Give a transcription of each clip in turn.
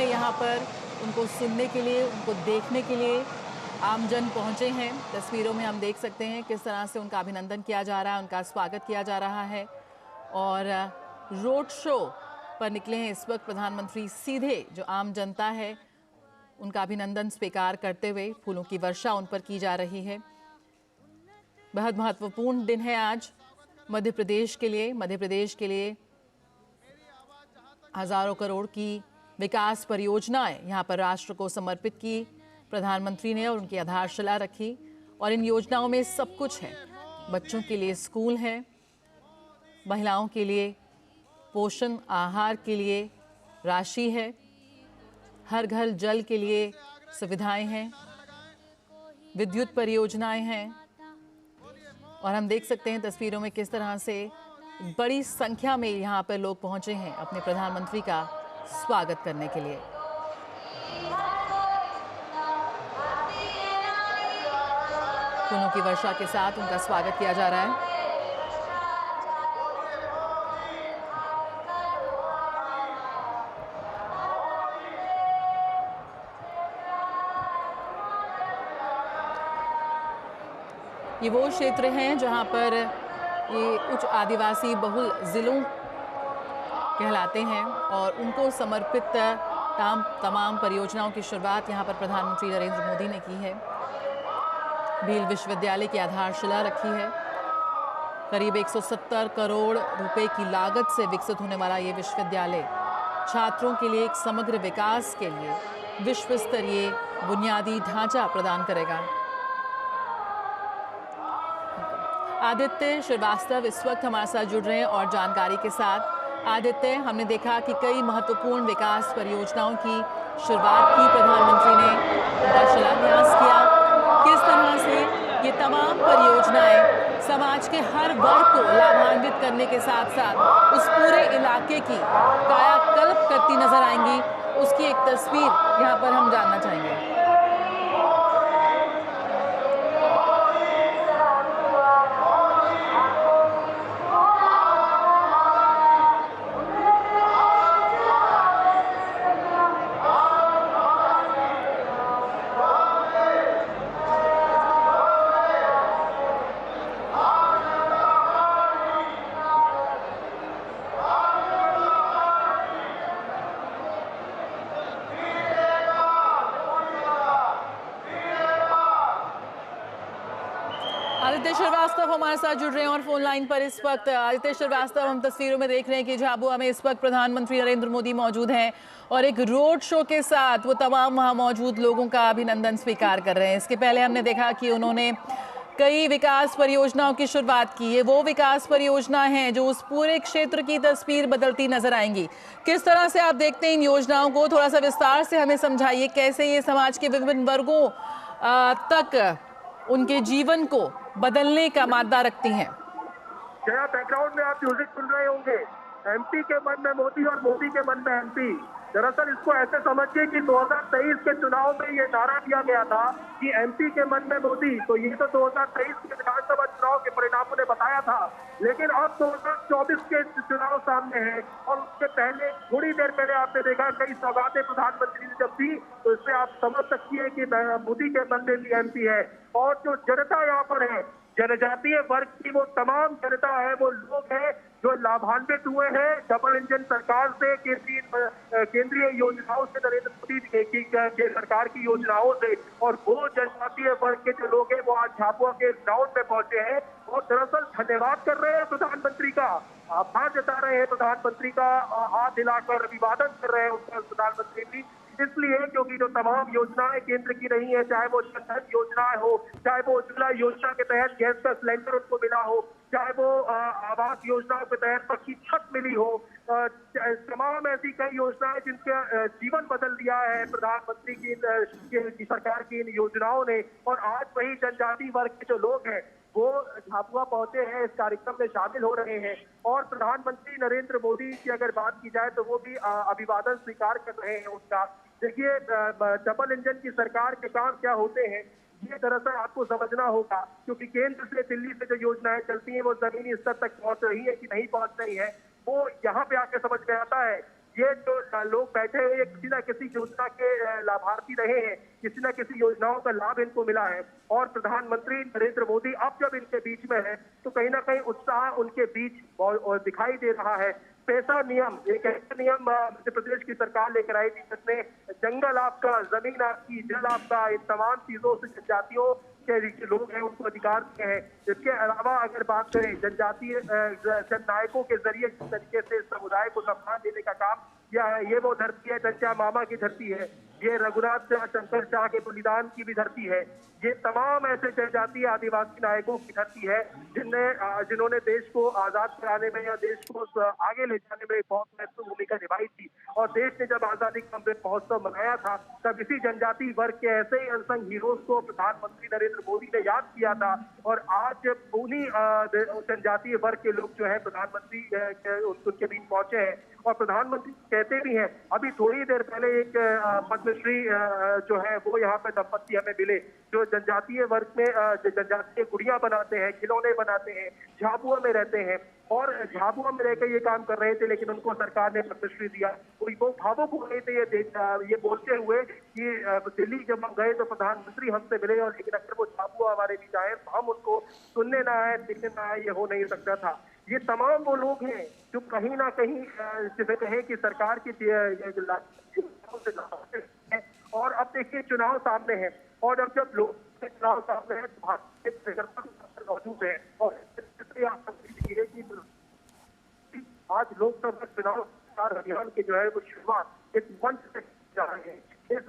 में यहाँ पर उनको सुनने के लिए, उनको देखने के लिए आमजन पहुंचे हैं। तस्वीरों में हम देख सकते हैं किस तरह से उनका अभिनंदन किया जा रहा है, उनका स्वागत किया जा रहा है। और रोड शो पर निकले हैं इस वक्त प्रधानमंत्री। सीधे जो आम जनता है उनका अभिनंदन स्वीकार करते हुए फूलों की वर्षा उन पर की जा रही है। बहुत महत्वपूर्ण दिन है आज मध्य प्रदेश के लिए। मध्य प्रदेश के लिए हजारों करोड़ की विकास परियोजनाएं यहाँ पर राष्ट्र को समर्पित की प्रधानमंत्री ने और उनकी आधारशिला रखी। और इन योजनाओं में सब कुछ है। बच्चों के लिए स्कूल है, महिलाओं के लिए पोषण आहार के लिए राशि है, हर घर जल के लिए सुविधाएं हैं, विद्युत परियोजनाएं हैं। और हम देख सकते हैं तस्वीरों में किस तरह से बड़ी संख्या में यहाँ पर लोग पहुंचे हैं अपने प्रधानमंत्री का स्वागत करने के लिए। फूलों की वर्षा के साथ उनका स्वागत किया जा रहा है। ये वो क्षेत्र हैं जहां पर ये उच्च आदिवासी बहुल जिलों कहलाते हैं और उनको समर्पित तमाम परियोजनाओं की शुरुआत यहां पर प्रधानमंत्री नरेंद्र मोदी ने की है। भील विश्वविद्यालय की आधारशिला रखी है। करीब 170 करोड़ रुपए की लागत से विकसित होने वाला ये विश्वविद्यालय छात्रों के लिए एक समग्र विकास के लिए विश्व स्तरीय बुनियादी ढांचा प्रदान करेगा। आदित्य श्रीवास्तव इस वक्त हमारे साथ जुड़ रहे हैं और जानकारी के साथ। आदित्य, हमने देखा कि कई महत्वपूर्ण विकास परियोजनाओं की शुरुआत की प्रधानमंत्री ने, उनका शिलान्यास किया। किस तरह से ये तमाम परियोजनाएं समाज के हर वर्ग को लाभान्वित करने के साथ साथ उस पूरे इलाके की कायाकल्प करती नजर आएंगी, उसकी एक तस्वीर यहाँ पर हम जानना चाहेंगे। आदित्य श्रीवास्तव हमारे साथ जुड़ रहे हैं और फोन लाइन पर इस वक्त। आदित्य श्रीवास्तव, हम तस्वीरों में देख रहे हैं कि झाबुआ में इस वक्त प्रधानमंत्री नरेंद्र मोदी मौजूद हैं और एक रोड शो के साथ वो तमाम वहां मौजूद लोगों का अभिनंदन स्वीकार कर रहे हैं। इसके पहले हमने देखा कि उन्होंने कई विकास परियोजनाओं की शुरुआत की। ये वो विकास परियोजना हैं जो उस पूरे क्षेत्र की तस्वीर बदलती नजर आएंगी। किस तरह से आप देखते हैं इन योजनाओं को? थोड़ा सा विस्तार से हमें समझाइए कैसे ये समाज के विभिन्न वर्गों तक उनके जीवन को बदलने का मादा रखती हैं। जया, बैकग्राउंड में आप म्यूजिक सुन रहे होंगे। एमपी के मन में मोदी और मोदी के मन में एमपी। दरअसल इसको ऐसे समझिए कि 2023 के चुनाव में ये नारा दिया गया था कि एमपी के मन में मोदी, तो ये तो 2023 के विधानसभा चुनाव के परिणामों ने बताया था। लेकिन अब 2024 के चुनाव सामने है और उसके पहले थोड़ी देर पहले आपने देखा कई सौगातें प्रधानमंत्री ने जब दी, तो इससे आप समझ सकती है कि मोदी के मन में भी एमपी है। और जो जनता यहाँ पर है, जनजातीय वर्ग की वो तमाम जनता है, वो लोग हैं जो लाभान्वित हुए हैं डबल इंजन सरकार से, केंद्रीय योजनाओं से, नरेंद्र मोदी की सरकार की योजनाओं से। और वो जनजातीय वर्ग के जो लोग हैं वो आज झाबुआ के ग्राउंड में पहुंचे हैं और दरअसल धन्यवाद कर रहे हैं प्रधानमंत्री का, आभार जता रहे हैं प्रधानमंत्री का, हाथ हिलाकर अभिवादन कर रहे हैं उनका प्रधानमंत्री भी। इसलिए क्योंकि जो तमाम योजनाएं केंद्र की रही है, चाहे वो जन धन योजना हो, चाहे वो उज्ज्वला योजना के तहत गैस का सिलेंडर उनको मिला हो, चाहे वो आवास योजनाओं के तहत पक्की छत मिली हो, तमाम ऐसी कई योजनाएं जिनका जीवन बदल दिया है प्रधानमंत्री की सरकार की इन योजनाओं ने। और आज वही जनजाति वर्ग के जो लोग हैं वो झाबुआ पहुंचे हैं, इस कार्यक्रम में शामिल हो रहे हैं। और प्रधानमंत्री नरेंद्र मोदी की अगर बात की जाए तो वो भी अभिवादन स्वीकार कर रहे हैं उनका। देखिए, डबल इंजन की सरकार के काम क्या होते हैं ये दरअसल आपको समझना होगा, क्योंकि केंद्र से दिल्ली से जो योजनाएं चलती हैं वो जमीनी स्तर तक पहुंच रही है कि नहीं पहुंच रही है, वो यहाँ पे आके समझ में आता है। ये जो लोग बैठे हुए ये किसी न किसी योजना के लाभार्थी रहे हैं, किसी न किसी योजनाओं का लाभ इनको मिला है। और प्रधानमंत्री नरेंद्र मोदी अब जब इनके बीच में है तो कहीं ना कहीं उत्साह उनके बीच दिखाई दे रहा है। पैसा नियम, एक ऐसा नियम मध्य प्रदेश की सरकार लेकर आई थी जिसमें जंगल आपका, जमीन आपकी, जल आपका, इन तमाम चीजों से जनजातियों के जो लोग हैं उनको अधिकार दिए हैं। इसके अलावा अगर बात करें जनजातीय जननायकों के जरिए जिस तरीके से समुदाय को सम्मान देने का काम किया है, ये वो धरती है, चंचा मामा की धरती है, ये रघुनाथ शंकर शाह के बलिदान की भी धरती है, ये तमाम ऐसे जनजातीय आदिवासी नायकों की धरती है जिन्होंने देश को आजाद कराने में या देश को आगे ले जाने में बहुत महत्वपूर्ण भूमिका निभाई थी। और देश ने जब आजादी का अमृत महोत्सव मनाया था तब इसी जनजातीय वर्ग के ऐसे ही अनसंग हीरोज को प्रधानमंत्री नरेंद्र मोदी ने याद किया था। और आज उन्हीं जनजातीय वर्ग के लोग जो है प्रधानमंत्री उनके बीच पहुंचे हैं और प्रधानमंत्री कहते भी हैं। अभी थोड़ी देर पहले एक पद्मश्री जो है वो यहाँ पे दंपत्ति हमें मिले जो जनजातीय वर्ग में जनजातीय गुड़िया बनाते हैं, खिलौने बनाते हैं, झाबुआ में रहते हैं और झाबुआ में रहकर ये काम कर रहे थे, लेकिन उनको सरकार ने पद्मश्री दिया। वो भावुक हो रहे थे ये बोलते हुए कि दिल्ली जब हम गए तो प्रधानमंत्री हमसे मिले और लेकिन अगर वो झाबुआ हमारे बीच आए तो हम उनको सुनने ना आए, देखने ना आए, ये हो नहीं सकता था। ये तमाम वो लोग हैं जो कहीं ना कहीं जिसे कहें कि सरकार की और अब देखिए चुनाव सामने है और अब जब लोग चुनाव सामने है तो मौजूद है और आज लोकसभा चुनाव प्रचार अभियान के जो है वो शुरुआत इस मंच से जा रहे हैं। इस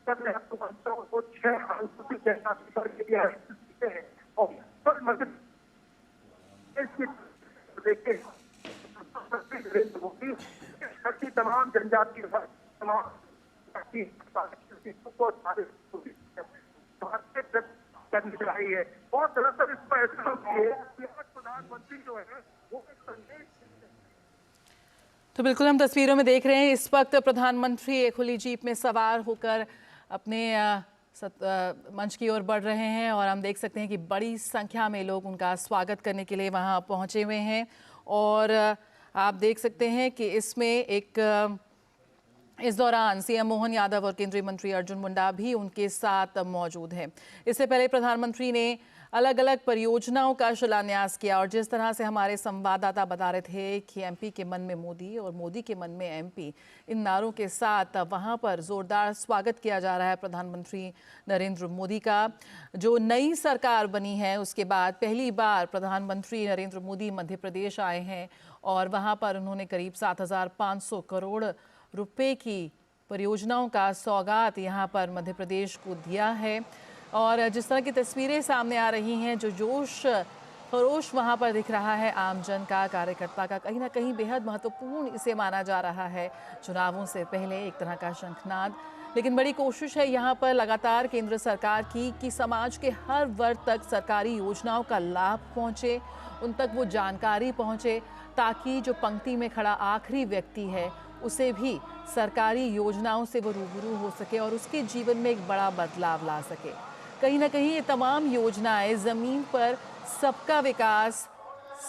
को 6 अनुसूचित जनजाति वर्ग के लिए हैं और देखिए नरेंद्र मोदी तमाम जनजाति करनी चाहिए और दरअसल इसको ऐसा प्रधानमंत्री जो है वो एक संदेश। तो बिल्कुल हम तस्वीरों में देख रहे हैं इस वक्त प्रधानमंत्री एक खुली जीप में सवार होकर अपने मंच की ओर बढ़ रहे हैं और हम देख सकते हैं कि बड़ी संख्या में लोग उनका स्वागत करने के लिए वहां पहुंचे हुए हैं। और आप देख सकते हैं कि इसमें इस दौरान सीएम मोहन यादव और केंद्रीय मंत्री अर्जुन मुंडा भी उनके साथ मौजूद हैं। इससे पहले प्रधानमंत्री ने अलग अलग परियोजनाओं का शिलान्यास किया और जिस तरह से हमारे संवाददाता बता रहे थे कि एमपी के मन में मोदी और मोदी के मन में एमपी, इन नारों के साथ वहां पर जोरदार स्वागत किया जा रहा है प्रधानमंत्री नरेंद्र मोदी का। जो नई सरकार बनी है उसके बाद पहली बार प्रधानमंत्री नरेंद्र मोदी मध्य प्रदेश आए हैं और वहां पर उन्होंने करीब 7,500 करोड़ रुपए की परियोजनाओं का सौगात यहाँ पर मध्य प्रदेश को दिया है। और जिस तरह की तस्वीरें सामने आ रही हैं, जो जोश खरोश वहाँ पर दिख रहा है आमजन का, कार्यकर्ता का, कहीं ना कहीं बेहद महत्वपूर्ण इसे माना जा रहा है। चुनावों से पहले एक तरह का शंखनाद, लेकिन बड़ी कोशिश है यहाँ पर लगातार केंद्र सरकार की कि समाज के हर वर्ग तक सरकारी योजनाओं का लाभ पहुँचे, उन तक वो जानकारी पहुँचे ताकि जो पंक्ति में खड़ा आखिरी व्यक्ति है उसे भी सरकारी योजनाओं से वो रूबरू हो सके और उसके जीवन में एक बड़ा बदलाव ला सके। कहीं ना कहीं ये तमाम योजनाएं ज़मीन पर सबका विकास,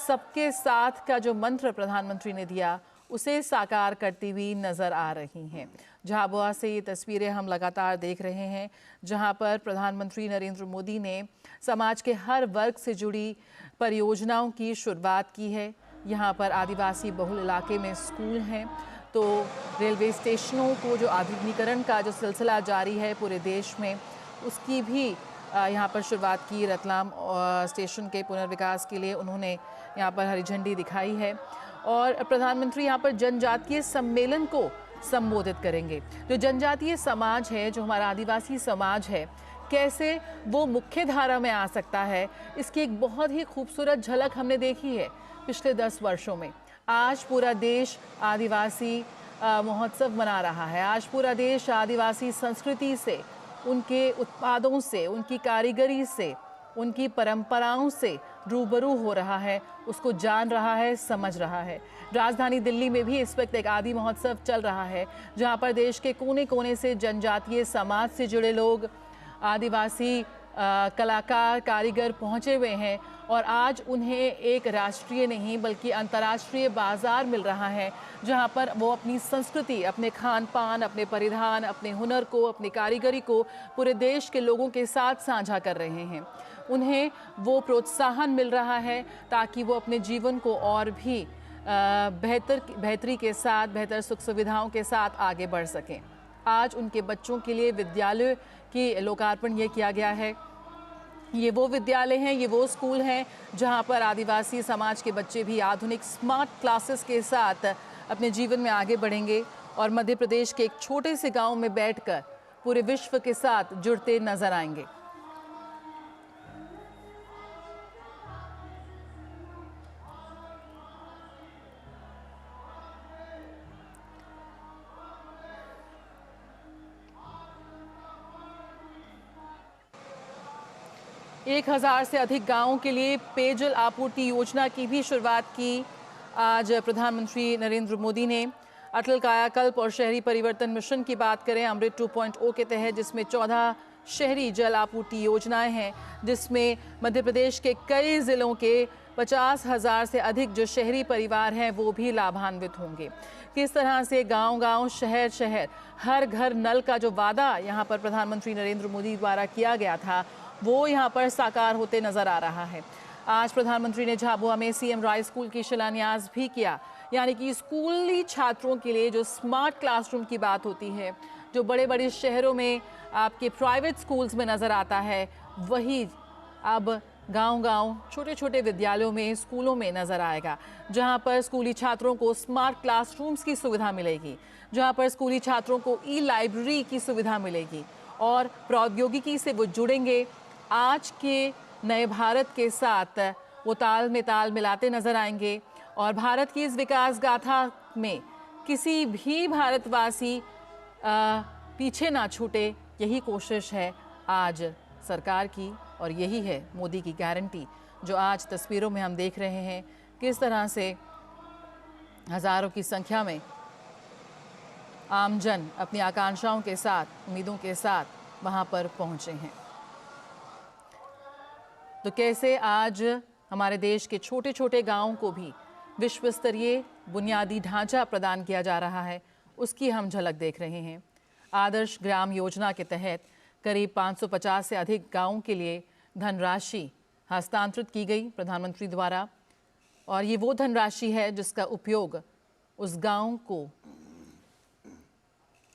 सबके साथ का जो मंत्र प्रधानमंत्री ने दिया उसे साकार करती हुई नज़र आ रही हैं। झाबुआ से ये तस्वीरें हम लगातार देख रहे हैं जहां पर प्रधानमंत्री नरेंद्र मोदी ने समाज के हर वर्ग से जुड़ी परियोजनाओं की शुरुआत की है। यहाँ पर आदिवासी बहुल इलाके में स्कूल हैं, तो रेलवे स्टेशनों को जो आधुनिकीकरण का जो सिलसिला जारी है पूरे देश में, उसकी भी यहाँ पर शुरुआत की। रतलाम स्टेशन के पुनर्विकास के लिए उन्होंने यहाँ पर हरी झंडी दिखाई है और प्रधानमंत्री यहाँ पर जनजातीय सम्मेलन को संबोधित करेंगे। जो जनजातीय समाज है, जो हमारा आदिवासी समाज है, कैसे वो मुख्य धारा में आ सकता है, इसकी एक बहुत ही खूबसूरत झलक हमने देखी है पिछले 10 वर्षों में। आज पूरा देश आदिवासी महोत्सव मना रहा है। आज पूरा देश आदिवासी संस्कृति से, उनके उत्पादों से, उनकी कारीगरी से, उनकी परंपराओं से रूबरू हो रहा है, उसको जान रहा है, समझ रहा है। राजधानी दिल्ली में भी इस वक्त एक आदि महोत्सव चल रहा है जहां पर देश के कोने कोने से जनजातीय समाज से जुड़े लोग, आदिवासी कलाकार कारीगर पहुंचे हुए हैं और आज उन्हें एक राष्ट्रीय नहीं बल्कि अंतर्राष्ट्रीय बाजार मिल रहा है, जहां पर वो अपनी संस्कृति, अपने खान पान, अपने परिधान, अपने हुनर को, अपनी कारीगरी को पूरे देश के लोगों के साथ साझा कर रहे हैं। उन्हें वो प्रोत्साहन मिल रहा है ताकि वो अपने जीवन को और भी बेहतरी के साथ, बेहतर सुख सुविधाओं के साथ आगे बढ़ सकें। आज उनके बच्चों के लिए विद्यालय की लोकार्पण ये किया गया है। ये वो विद्यालय हैं, ये वो स्कूल हैं जहां पर आदिवासी समाज के बच्चे भी आधुनिक स्मार्ट क्लासेस के साथ अपने जीवन में आगे बढ़ेंगे और मध्य प्रदेश के एक छोटे से गांव में बैठकर पूरे विश्व के साथ जुड़ते नजर आएंगे। एक 1000 से अधिक गांवों के लिए पेयजल आपूर्ति योजना की भी शुरुआत की आज प्रधानमंत्री नरेंद्र मोदी ने। अटल कायाकल्प और शहरी परिवर्तन मिशन की बात करें अमृत 2.0 के तहत, जिसमें 14 शहरी जल आपूर्ति योजनाएं हैं, जिसमें मध्य प्रदेश के कई जिलों के 50,000 से अधिक जो शहरी परिवार हैं वो भी लाभान्वित होंगे। किस तरह से गांव-गांव, शहर-शहर, हर घर नल का जो वादा यहाँ पर प्रधानमंत्री नरेंद्र मोदी द्वारा किया गया था वो यहाँ पर साकार होते नजर आ रहा है। आज प्रधानमंत्री ने झाबुआ में सीएम राय स्कूल की शिलान्यास भी किया, यानी कि स्कूली छात्रों के लिए जो स्मार्ट क्लासरूम की बात होती है, जो बड़े बड़े शहरों में आपके प्राइवेट स्कूल्स में नज़र आता है, वही अब गांव-गांव, छोटे-छोटे विद्यालयों में, स्कूलों में नज़र आएगा, जहां पर स्कूली छात्रों को स्मार्ट क्लासरूम्स की सुविधा मिलेगी, जहां पर स्कूली छात्रों को ई-लाइब्रेरी की सुविधा मिलेगी और प्रौद्योगिकी से वो जुड़ेंगे। आज के नए भारत के साथ वो ताल में ताल मिलाते नजर आएंगे और भारत की इस विकास गाथा में किसी भी भारतवासी पीछे ना छूटे, यही कोशिश है आज सरकार की और यही है मोदी की गारंटी, जो आज तस्वीरों में हम देख रहे हैं किस तरह से हजारों की संख्या में आमजन अपनी आकांक्षाओं के साथ, उम्मीदों के साथ वहां पर पहुंचे हैं। तो कैसे आज हमारे देश के छोटे छोटे गांवों को भी विश्व स्तरीय बुनियादी ढांचा प्रदान किया जा रहा है, उसकी हम झलक देख रहे हैं। आदर्श ग्राम योजना के तहत करीब 550 से अधिक गांवों के लिए धनराशि हस्तांतरित की गई प्रधानमंत्री द्वारा, और ये वो धनराशि है जिसका उपयोग उस गांव को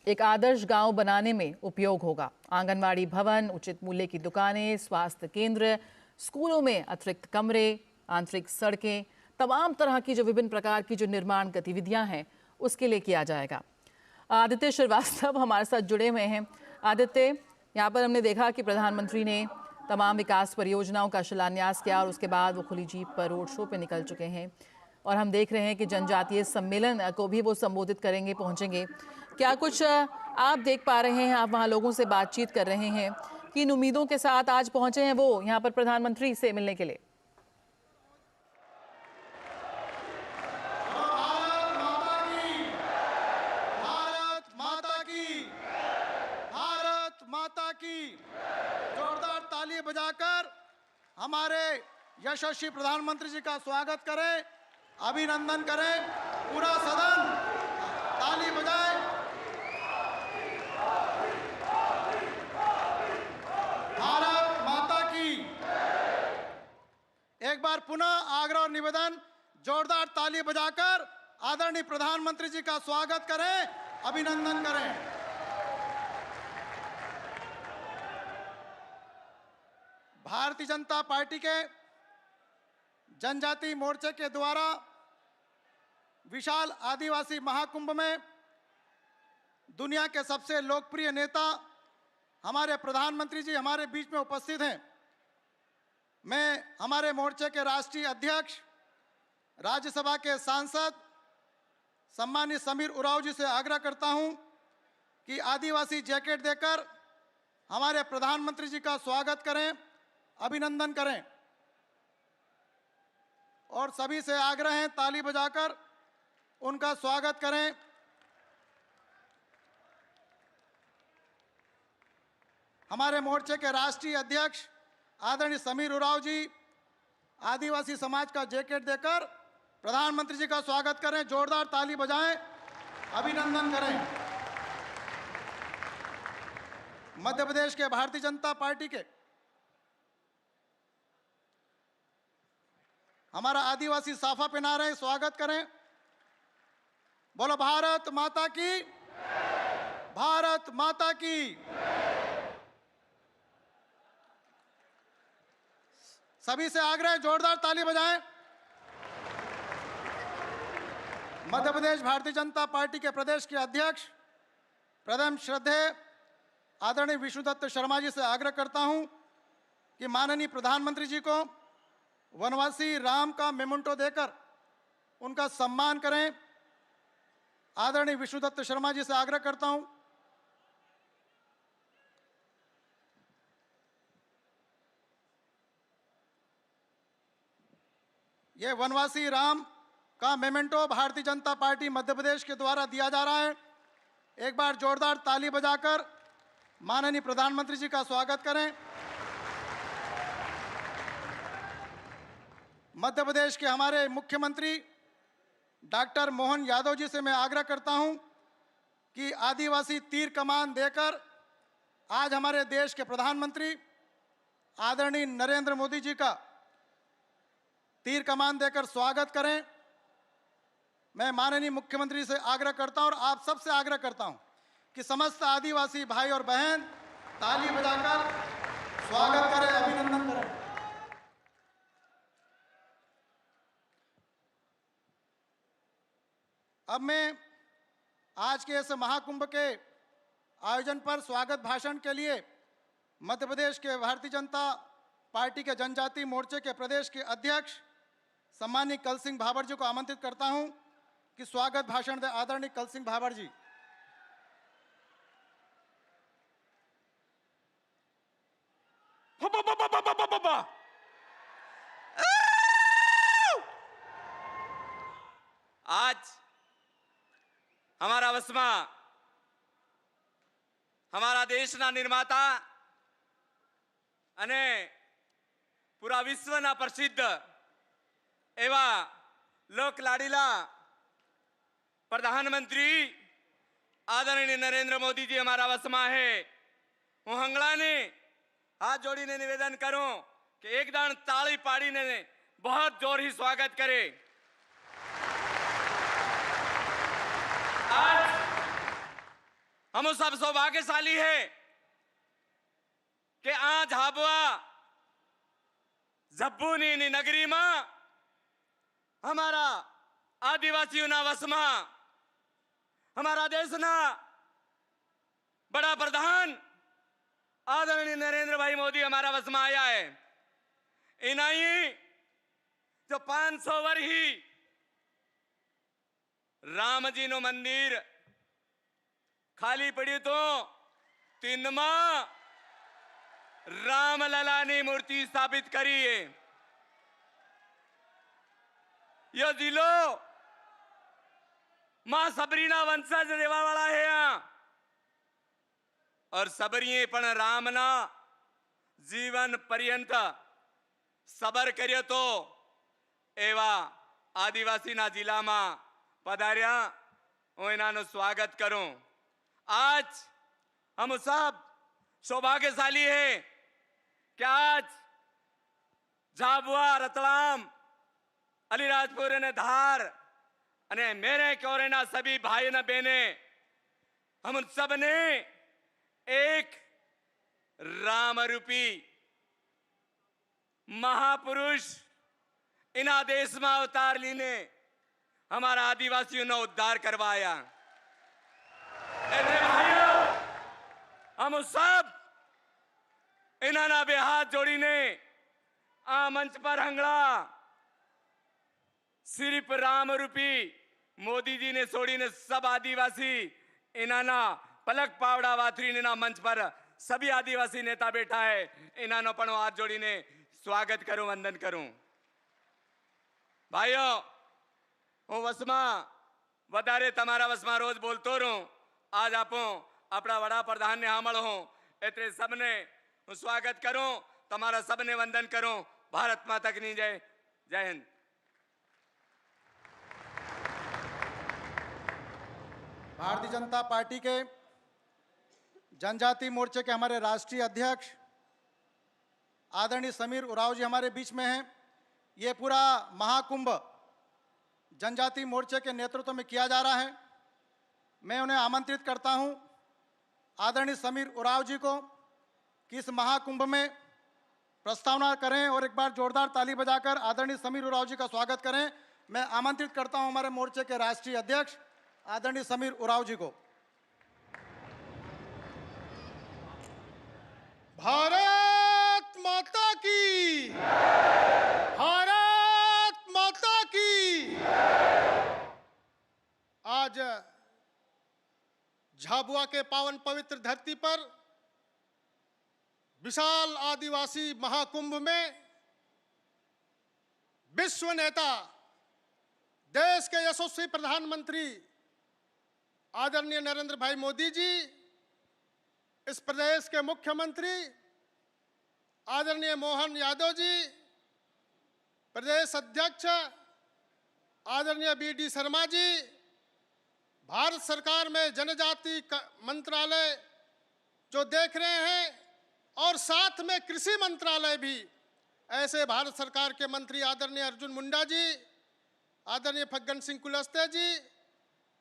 एक आदर्श गांव बनाने में उपयोग होगा। आंगनवाड़ी भवन, उचित मूल्य की दुकानें, स्वास्थ्य केंद्र, स्कूलों में अतिरिक्त कमरे, आंतरिक सड़कें, तमाम तरह की जो विभिन्न प्रकार की जो निर्माण गतिविधियां हैं उसके लिए किया जाएगा। आदित्य श्रीवास्तव हमारे साथ जुड़े हुए हैं। आदित्य, यहाँ पर हमने देखा कि प्रधानमंत्री ने तमाम विकास परियोजनाओं का शिलान्यास किया और उसके बाद वो खुली जीप पर रोड शो पे निकल चुके हैं और हम देख रहे हैं कि जनजातीय सम्मेलन को भी वो संबोधित करेंगे, पहुंचेंगे। क्या कुछ आप देख पा रहे हैं? आप वहाँ लोगों से बातचीत कर रहे हैं, किन उम्मीदों के साथ आज पहुंचे हैं वो यहाँ पर प्रधानमंत्री से मिलने के लिए? भारत माता की जोरदार ताली बजाकर हमारे यशस्वी प्रधानमंत्री जी का स्वागत करें, अभिनंदन करें। पूरा सदन ताली बजाए। भारत माता की। एक बार पुनः आग्रह और निवेदन, जोरदार ताली बजाकर आदरणीय प्रधानमंत्री जी का स्वागत करें, अभिनंदन करें। भारतीय जनता पार्टी के जनजाति मोर्चे के द्वारा विशाल आदिवासी महाकुंभ में दुनिया के सबसे लोकप्रिय नेता हमारे प्रधानमंत्री जी हमारे बीच में उपस्थित हैं। मैं हमारे मोर्चे के राष्ट्रीय अध्यक्ष, राज्यसभा के सांसद सम्मानित समीर उरांव जी से आग्रह करता हूं कि आदिवासी जैकेट देकर हमारे प्रधानमंत्री जी का स्वागत करें, अभिनंदन करें। और सभी से आग्रह है ताली बजाकर उनका स्वागत करें। हमारे मोर्चे के राष्ट्रीय अध्यक्ष आदरणीय समीर उरांव जी आदिवासी समाज का जैकेट देकर प्रधानमंत्री जी का स्वागत करें। जोरदार ताली बजाएं, अभिनंदन करें। मध्य प्रदेश के भारतीय जनता पार्टी के हमारा आदिवासी साफा पहना रहे, स्वागत करें। बोलो भारत माता की, भारत माता की। सभी से आग्रह, जोरदार ताली बजाएं। मध्य प्रदेश भारतीय जनता पार्टी के प्रदेश के अध्यक्ष प्रथम श्रद्धेय आदरणीय विष्णुदत्त शर्मा जी से आग्रह करता हूं कि माननीय प्रधानमंत्री जी को वनवासी राम का मेमेंटो देकर उनका सम्मान करें। आदरणीय विष्णुदत्त शर्मा जी से आग्रह करता हूं। यह वनवासी राम का मेमेंटो भारतीय जनता पार्टी मध्य प्रदेश के द्वारा दिया जा रहा है। एक बार जोरदार ताली बजाकर माननीय प्रधानमंत्री जी का स्वागत करें। मध्य प्रदेश के हमारे मुख्यमंत्री डॉक्टर मोहन यादव जी से मैं आग्रह करता हूं कि आदिवासी तीर कमान देकर आज हमारे देश के प्रधानमंत्री आदरणीय नरेंद्र मोदी जी का तीर कमान देकर स्वागत करें। मैं माननीय मुख्यमंत्री से आग्रह करता हूं और आप सबसे आग्रह करता हूं कि समस्त आदिवासी भाई और बहन ताली बजाकर स्वागत करें, अभिनंदन करें। अब मैं आज के इस महाकुंभ के आयोजन पर स्वागत भाषण के लिए मध्य प्रदेश के भारतीय जनता पार्टी के जनजाति मोर्चे के प्रदेश के अध्यक्ष सम्मानीय कल सिंह भाभर जी को आमंत्रित करता हूं कि स्वागत भाषण दे। आदरणीय कल सिंह भाभर जी। आज हमारा वसमा, हमारा देशना निर्माता અને પૂરા વિશ્વના પ્રસિદ્ધ એવા લોકલાડીલા પ્રધાનમંત્રી આદરણીય નરેન્દ્ર મોદીજી हमारा वसमा है। હું હંગળાને हाथ जोड़ीने निवेदन करूं कि एक दान ताली पाड़ीने बहुत जोर ही स्वागत करे। आज हम सब सौभाग्यशाली है कि आज झाबुआ जब्बूनी नगरी में हमारा आदिवासियों ना वसमा, हमारा देश ना बड़ा प्रधान आदरणीय नरेंद्र भाई मोदी हमारा वसमा आया है। इनाई जो 500 वर्ष ही राम जी नो मंदिर खाली पड़ी तो 3 माह रामलला ने मूर्ति स्थापित करी है। यह जिलो मां सबरीना वंशज रेवा वाला है यहाँ और सबरीए पण रामना जीवन पर्यंत सबर कर्यो तो एवा आदिवासी ना जिला में पधार्या हूँ एनानु स्वागत करूं। आज हम सब सौभाग्यशाली है कि आज झाबुआ, रतलाम, अलीराजपुर ने धार अने मेरे कोरेना सभी भाई न बहने हम उन सब ने एक राम रूपी महापुरुष इन देश में अवतार लीने हमारा आदिवासियों ने उद्धार करवाया। भाइयों, हम सब इन्होंने बे हाथ जोड़ी ने आ मंच पर हंगड़ा सिर्फ राम रूपी मोदी जी ने छोड़ी ने सब आदिवासी इन्होंने पलक पावड़ा वाथरी ने मंच पर सभी आदिवासी नेता बैठा है। इन्होंने पण हाथ जोड़ी ने स्वागत करूं, वंदन करूं। भाइयों, हूँ वसमा वधारे तमारा वसमा रोज बोलतो रहूं। आज आपो अपना वड़ा प्रधान ने हामल हो एतरे सबने स्वागत करूं, तुम्हारा सबने वंदन करूं। भारत माता की जय। जय हिंद। भारतीय जनता पार्टी के जनजाति मोर्चे के हमारे राष्ट्रीय अध्यक्ष आदरणीय समीर उरांव जी हमारे बीच में हैं। ये पूरा महाकुंभ जनजाति मोर्चे के नेतृत्व में किया जा रहा है। मैं उन्हें आमंत्रित करता हूं, आदरणीय समीर उरांव जी को, कि इस महाकुंभ में प्रस्तावना करें और एक बार जोरदार ताली बजाकर आदरणीय समीर उरांव जी का स्वागत करें। मैं आमंत्रित करता हूं हमारे मोर्चे के राष्ट्रीय अध्यक्ष आदरणीय समीर उरांव जी को। भारत माता की, भारत माता की। आज झाबुआ के पावन पवित्र धरती पर विशाल आदिवासी महाकुंभ में विश्व नेता, देश के यशस्वी प्रधानमंत्री आदरणीय नरेंद्र भाई मोदी जी, इस प्रदेश के मुख्यमंत्री आदरणीय मोहन यादव जी, प्रदेश अध्यक्ष आदरणीय BD शर्मा जी, भारत सरकार में जनजाति मंत्रालय जो देख रहे हैं, और साथ में कृषि मंत्रालय भी, ऐसे भारत सरकार के मंत्री आदरणीय अर्जुन मुंडा जी, आदरणीय फग्गन सिंह कुलस्ते जी,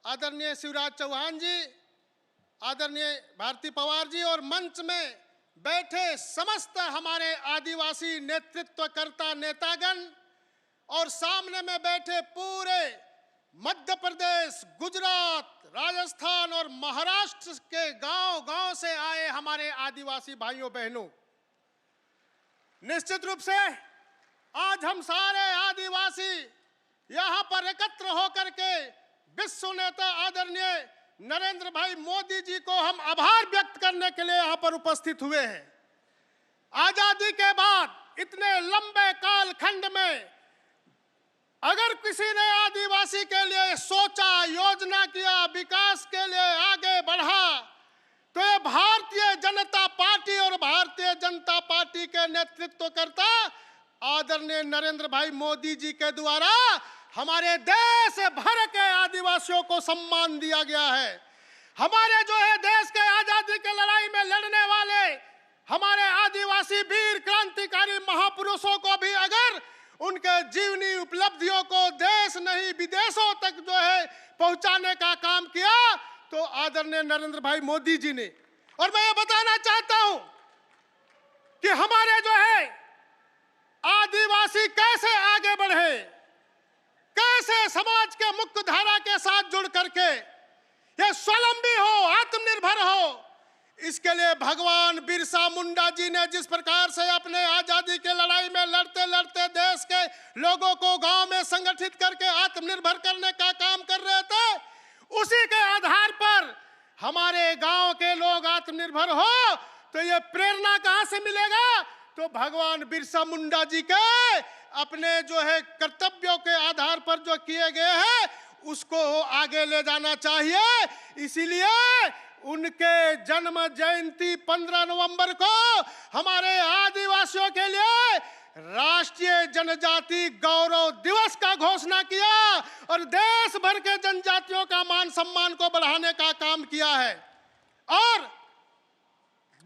आदरणीय शिवराज चौहान जी, आदरणीय भारती पवार जी, और मंच में बैठे समस्त हमारे आदिवासी नेतृत्वकर्ता नेतागण, और सामने में बैठे पूरे मध्य प्रदेश, गुजरात, राजस्थान और महाराष्ट्र के गांव-गांव से आए हमारे आदिवासी भाइयों बहनों, निश्चित रूप से आज हम सारे आदिवासी यहां पर एकत्र होकर के विश्व नेता आदरणीय नरेंद्र भाई मोदी जी को हम आभार व्यक्त करने के लिए यहां पर उपस्थित हुए हैं। आजादी के बाद इतने लंबे कालखंड में अगर किसी ने आदिवासी के लिए सोचा, योजना किया, विकास के लिए आगे बढ़ा, तो ये भारतीय जनता पार्टी और भारतीय जनता पार्टी के नेतृत्वकर्ता आदरणीय नरेंद्र भाई मोदी जी के द्वारा हमारे देश भर के आदिवासियों को सम्मान दिया गया है। हमारे जो है देश के आजादी के लड़ाई में लड़ने वाले हमारे आदिवासी वीर क्रांतिकारी महापुरुषों को भी अगर उनके जीवनी उपलब्धियों को देश नहीं विदेशों तक जो है पहुंचाने का काम किया, तो आदरणीय नरेंद्र भाई मोदी जी ने। और मैं ये बताना चाहता हूं कि हमारे जो है आदिवासी कैसे आगे बढ़े, कैसे समाज के मुख्य धारा के साथ जुड़ करके ये स्वावलंबी हो, आत्मनिर्भर हो, इसके लिए भगवान बिरसा मुंडा जी ने जिस प्रकार से अपने आजादी के लड़ाई में लड़ते लड़ते देश के लोगों को गांव में संगठित करके आत्मनिर्भर करने का काम कर रहे थे, उसी के आधार पर हमारे गांव के लोग आत्मनिर्भर हो, तो ये प्रेरणा कहां से मिलेगा? तो भगवान बिरसा मुंडा जी के अपने जो है कर्तव्यों के आधार पर जो किए गए हैं उसको आगे ले जाना चाहिए। इसीलिए उनके जन्म जयंती 15 नवंबर को हमारे आदिवासियों के लिए राष्ट्रीय जनजाति गौरव दिवस का घोषणा किया और देश भर के जनजातियों का मान सम्मान को बढ़ाने का काम किया है। और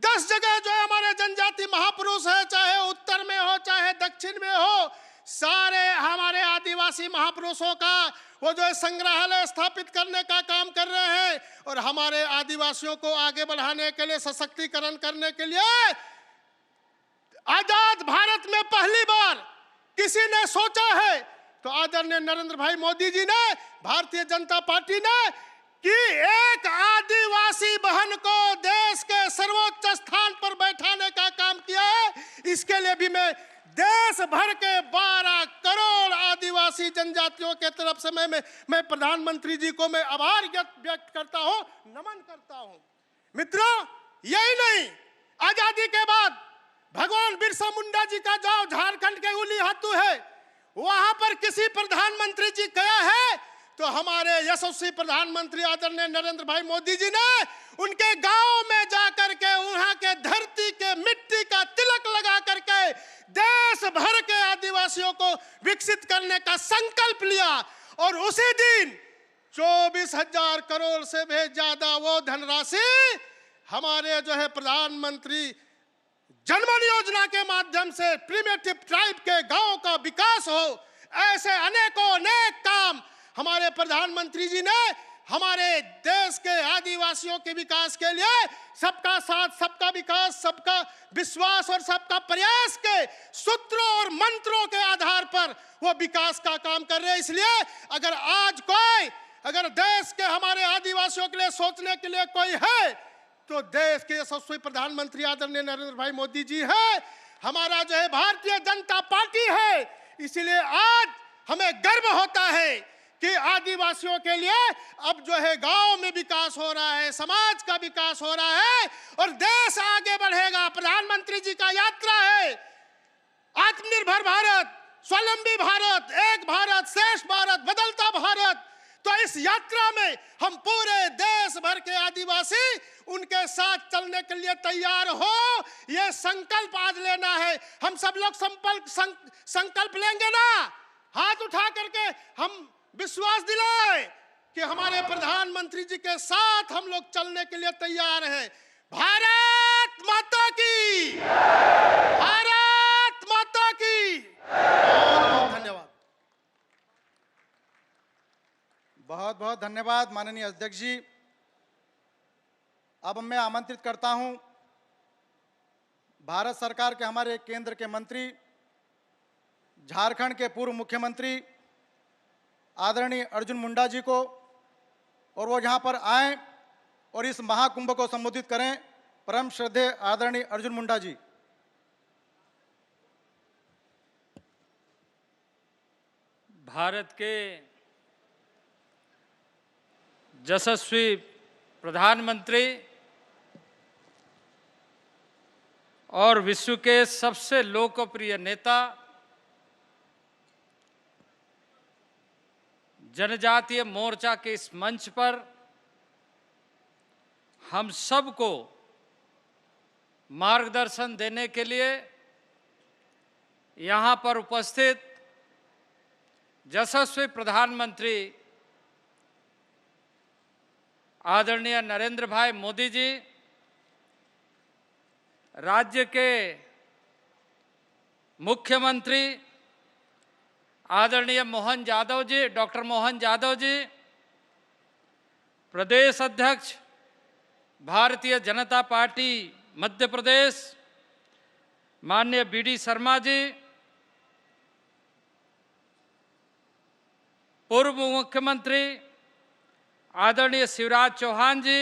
10 जगह जो है हमारे जनजाति महापुरुष है, चाहे उत्तर में हो चाहे दक्षिण में हो, सारे हमारे आदिवासी महापुरुषों का वो जो है संग्रहालय स्थापित करने का काम कर रहे हैं और हमारे आदिवासियों को आगे बढ़ाने के लिए, सशक्तिकरण करने के लिए आजाद भारत में पहली बार किसी ने सोचा है तो आदरणीय नरेंद्र भाई मोदी जी ने, भारतीय जनता पार्टी ने, कि एक आदिवासी बहन को देश के सर्वोच्च स्थान पर बैठाने का काम किया है। इसके लिए भी मैं देश भर के 12 करोड़ आदिवासी जनजातियों के तरफ से मैं प्रधानमंत्री जी को मैं आभार व्यक्त करता हूं, नमन करता हूं। मित्रों, यही नहीं, आजादी के बाद भगवान बिरसा मुंडा जी का जो झारखंड के उली हाथू है, वहां पर किसी प्रधानमंत्री जी गया है तो हमारे यशस्वी प्रधानमंत्री आदरणीय नरेंद्र भाई मोदी जी ने उनके गांव में जाकर के वहां के धरती के मिट्टी का तिलक लगा करके देश भर के आदिवासियों को विकसित करने का संकल्प लिया। और उसी दिन 24,000 करोड़ से भी ज्यादा वो धनराशि हमारे जो है प्रधानमंत्री जनधन योजना के माध्यम से प्रिमिटिव ट्राइब के गांव का विकास हो, ऐसे अनेकों अनेक काम हमारे प्रधानमंत्री जी ने हमारे देश के आदिवासियों के विकास के लिए सबका साथ, सबका विकास, सबका विश्वास और सबका प्रयास के सूत्रों और मंत्रों के आधार पर वो विकास का काम कर रहे हैं। इसलिए अगर आज कोई अगर देश के हमारे आदिवासियों के लिए सोचने के लिए कोई है तो देश के यशस्वी प्रधानमंत्री आदरणीय नरेंद्र भाई मोदी जी है, हमारा जो है भारतीय जनता पार्टी है। इसीलिए आज हमें गर्व होता है कि आदिवासियों के लिए अब जो है गांव में विकास हो रहा है, समाज का विकास हो रहा है और देश आगे बढ़ेगा। प्रधानमंत्री जी का यात्रा है आत्मनिर्भर भारत, स्वावलंबी भारत, एक भारत श्रेष्ठ भारत, बदलता भारत। तो इस यात्रा में हम पूरे देश भर के आदिवासी उनके साथ चलने के लिए तैयार हो, ये संकल्प आज लेना है। हम सब लोग संकल्प लेंगे ना, हाथ उठा करके हम विश्वास दिलाए कि हमारे प्रधानमंत्री जी के साथ हम लोग चलने के लिए तैयार हैं। भारत माता की, भारत माता की। बहुत धन्यवाद। बहुत बहुत धन्यवाद माननीय अध्यक्ष जी। अब मैं आमंत्रित करता हूं भारत सरकार के हमारे केंद्र के मंत्री, झारखंड के पूर्व मुख्यमंत्री आदरणीय अर्जुन मुंडा जी को, और वो यहाँ पर आएं और इस महाकुंभ को संबोधित करें। परम श्रद्धेय आदरणीय अर्जुन मुंडा जी। भारत के यशस्वी प्रधानमंत्री और विश्व के सबसे लोकप्रिय नेता, जनजातीय मोर्चा के इस मंच पर हम सबको मार्गदर्शन देने के लिए यहाँ पर उपस्थित यशस्वी प्रधानमंत्री आदरणीय नरेंद्र भाई मोदी जी, राज्य के मुख्यमंत्री आदरणीय मोहन यादव जी, डॉक्टर मोहन यादव जी, प्रदेश अध्यक्ष भारतीय जनता पार्टी मध्य प्रदेश माननीय बीडी शर्मा जी, पूर्व मुख्यमंत्री आदरणीय शिवराज चौहान जी,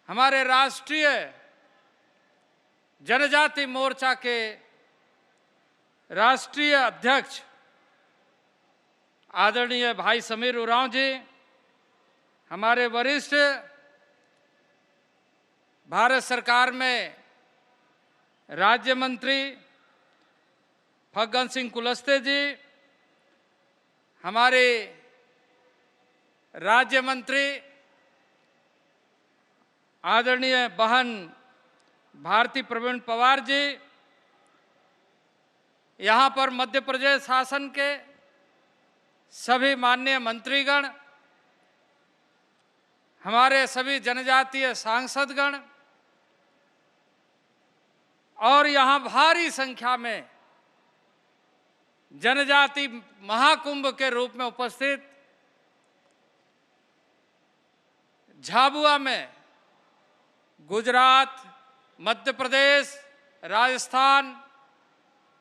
हमारे राष्ट्रीय जनजाति मोर्चा के राष्ट्रीय अध्यक्ष आदरणीय भाई समीर उरांव जी, हमारे वरिष्ठ भारत सरकार में राज्य मंत्री फग्गन सिंह कुलस्ते जी, हमारे राज्य मंत्री आदरणीय बहन भारती प्रवीण पवार जी, यहाँ पर मध्य प्रदेश शासन के सभी माननीय मंत्रीगण, हमारे सभी जनजातीय सांसदगण और यहाँ भारी संख्या में जनजाति महाकुंभ के रूप में उपस्थित झाबुआ में गुजरात, मध्य प्रदेश, राजस्थान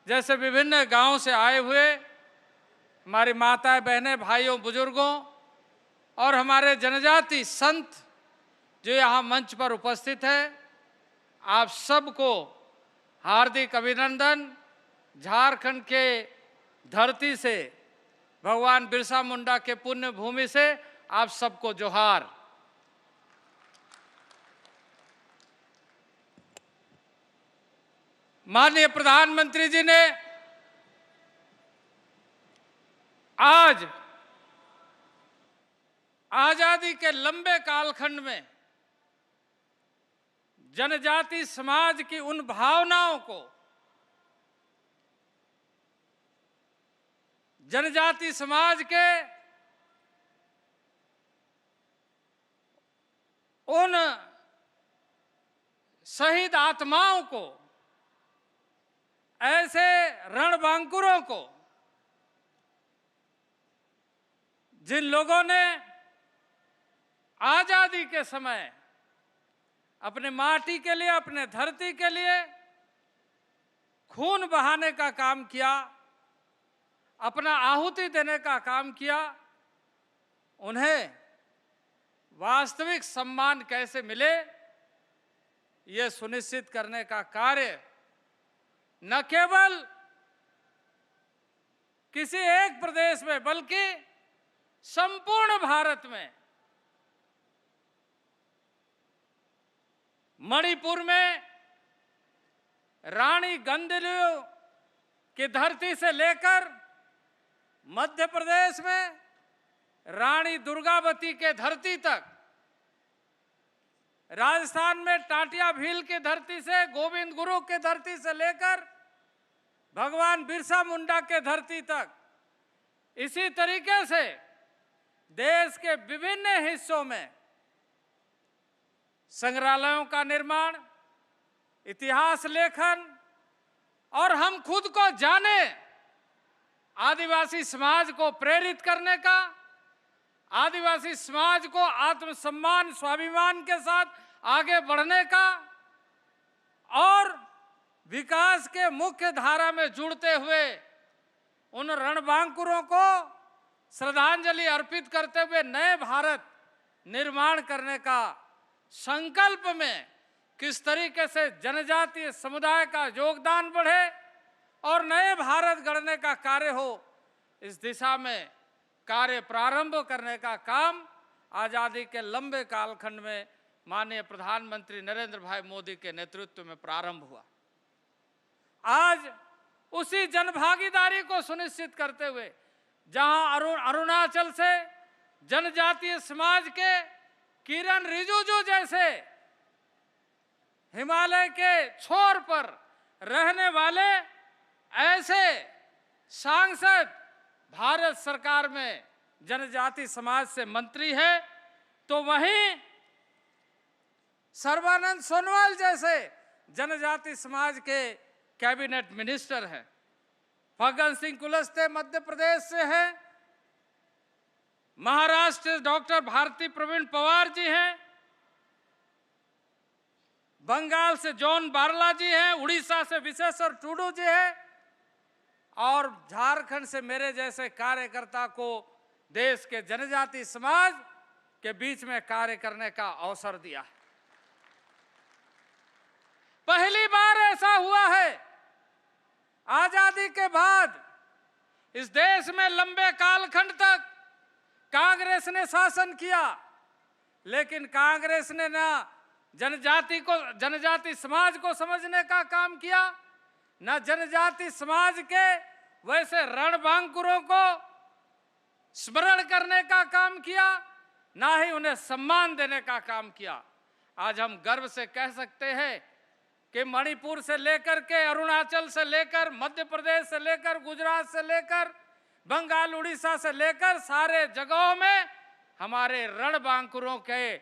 जैसे विभिन्न गांवों से आए हुए हमारी माताएं, बहनें, भाइयों, बुजुर्गों और हमारे जनजाति संत जो यहाँ मंच पर उपस्थित है, आप सबको हार्दिक अभिनंदन। झारखंड के धरती से, भगवान बिरसा मुंडा के पुण्य भूमि से आप सबको जोहार। माननीय प्रधानमंत्री जी ने आज आजादी के लंबे कालखंड में जनजाति समाज की उन भावनाओं को, जनजाति समाज के उन शहीद आत्माओं को, ऐसे रणबांकुरों को, जिन लोगों ने आजादी के समय अपने माटी के लिए, अपने धरती के लिए खून बहाने का काम किया, अपना आहुति देने का काम किया, उन्हें वास्तविक सम्मान कैसे मिले, ये सुनिश्चित करने का कार्य न केवल किसी एक प्रदेश में बल्कि संपूर्ण भारत में, मणिपुर में रानी गंदलियो की धरती से लेकर मध्य प्रदेश में रानी दुर्गावती के धरती तक, राजस्थान में टाटिया भील की धरती से गोविंद गुरु की धरती से लेकर भगवान बिरसा मुंडा के धरती तक, इसी तरीके से देश के विभिन्न हिस्सों में संग्रहालयों का निर्माण, इतिहास लेखन और हम खुद को जाने, आदिवासी समाज को प्रेरित करने का, आदिवासी समाज को आत्मसम्मान, स्वाभिमान के साथ आगे बढ़ने का और विकास के मुख्य धारा में जुड़ते हुए उन रणबांकुरों को श्रद्धांजलि अर्पित करते हुए नए भारत निर्माण करने का संकल्प में किस तरीके से जनजातीय समुदाय का योगदान बढ़े और नए भारत गढ़ने का कार्य हो, इस दिशा में कार्य प्रारंभ करने का काम आजादी के लंबे कालखंड में माननीय प्रधानमंत्री नरेंद्र भाई मोदी के नेतृत्व में प्रारंभ हुआ। आज उसी जनभागीदारी को सुनिश्चित करते हुए जहां अरुणाचल से जनजातीय समाज के किरण रिजिजू जैसे हिमालय के छोर पर रहने वाले ऐसे सांसद भारत सरकार में जनजाति समाज से मंत्री है, तो वहीं सर्बानंद सोनोवाल जैसे जनजाति समाज के कैबिनेट मिनिस्टर हैं। फग्गन सिंह कुलस्ते मध्य प्रदेश से हैं, महाराष्ट्र डॉक्टर भारती प्रवीण पवार जी हैं, बंगाल से जॉन बारला जी हैं, उड़ीसा से विशेश्वर टूडू जी हैं और झारखंड से मेरे जैसे कार्यकर्ता को देश के जनजाति समाज के बीच में कार्य करने का अवसर दिया। पहली बार ऐसा हुआ है आजादी के बाद इस देश में लंबे कालखंड तक कांग्रेस ने शासन किया, लेकिन कांग्रेस ने ना जनजाति समाज को समझने का काम किया, न जनजाति समाज के वैसे रणबांकुरों को स्मरण करने का काम किया, ना ही उन्हें सम्मान देने का काम किया। आज हम गर्व से कह सकते हैं कि मणिपुर से लेकर के, अरुणाचल से लेकर, मध्य प्रदेश से लेकर, गुजरात से लेकर, बंगाल उड़ीसा से लेकर सारे जगहों में हमारे रणबांकुरों के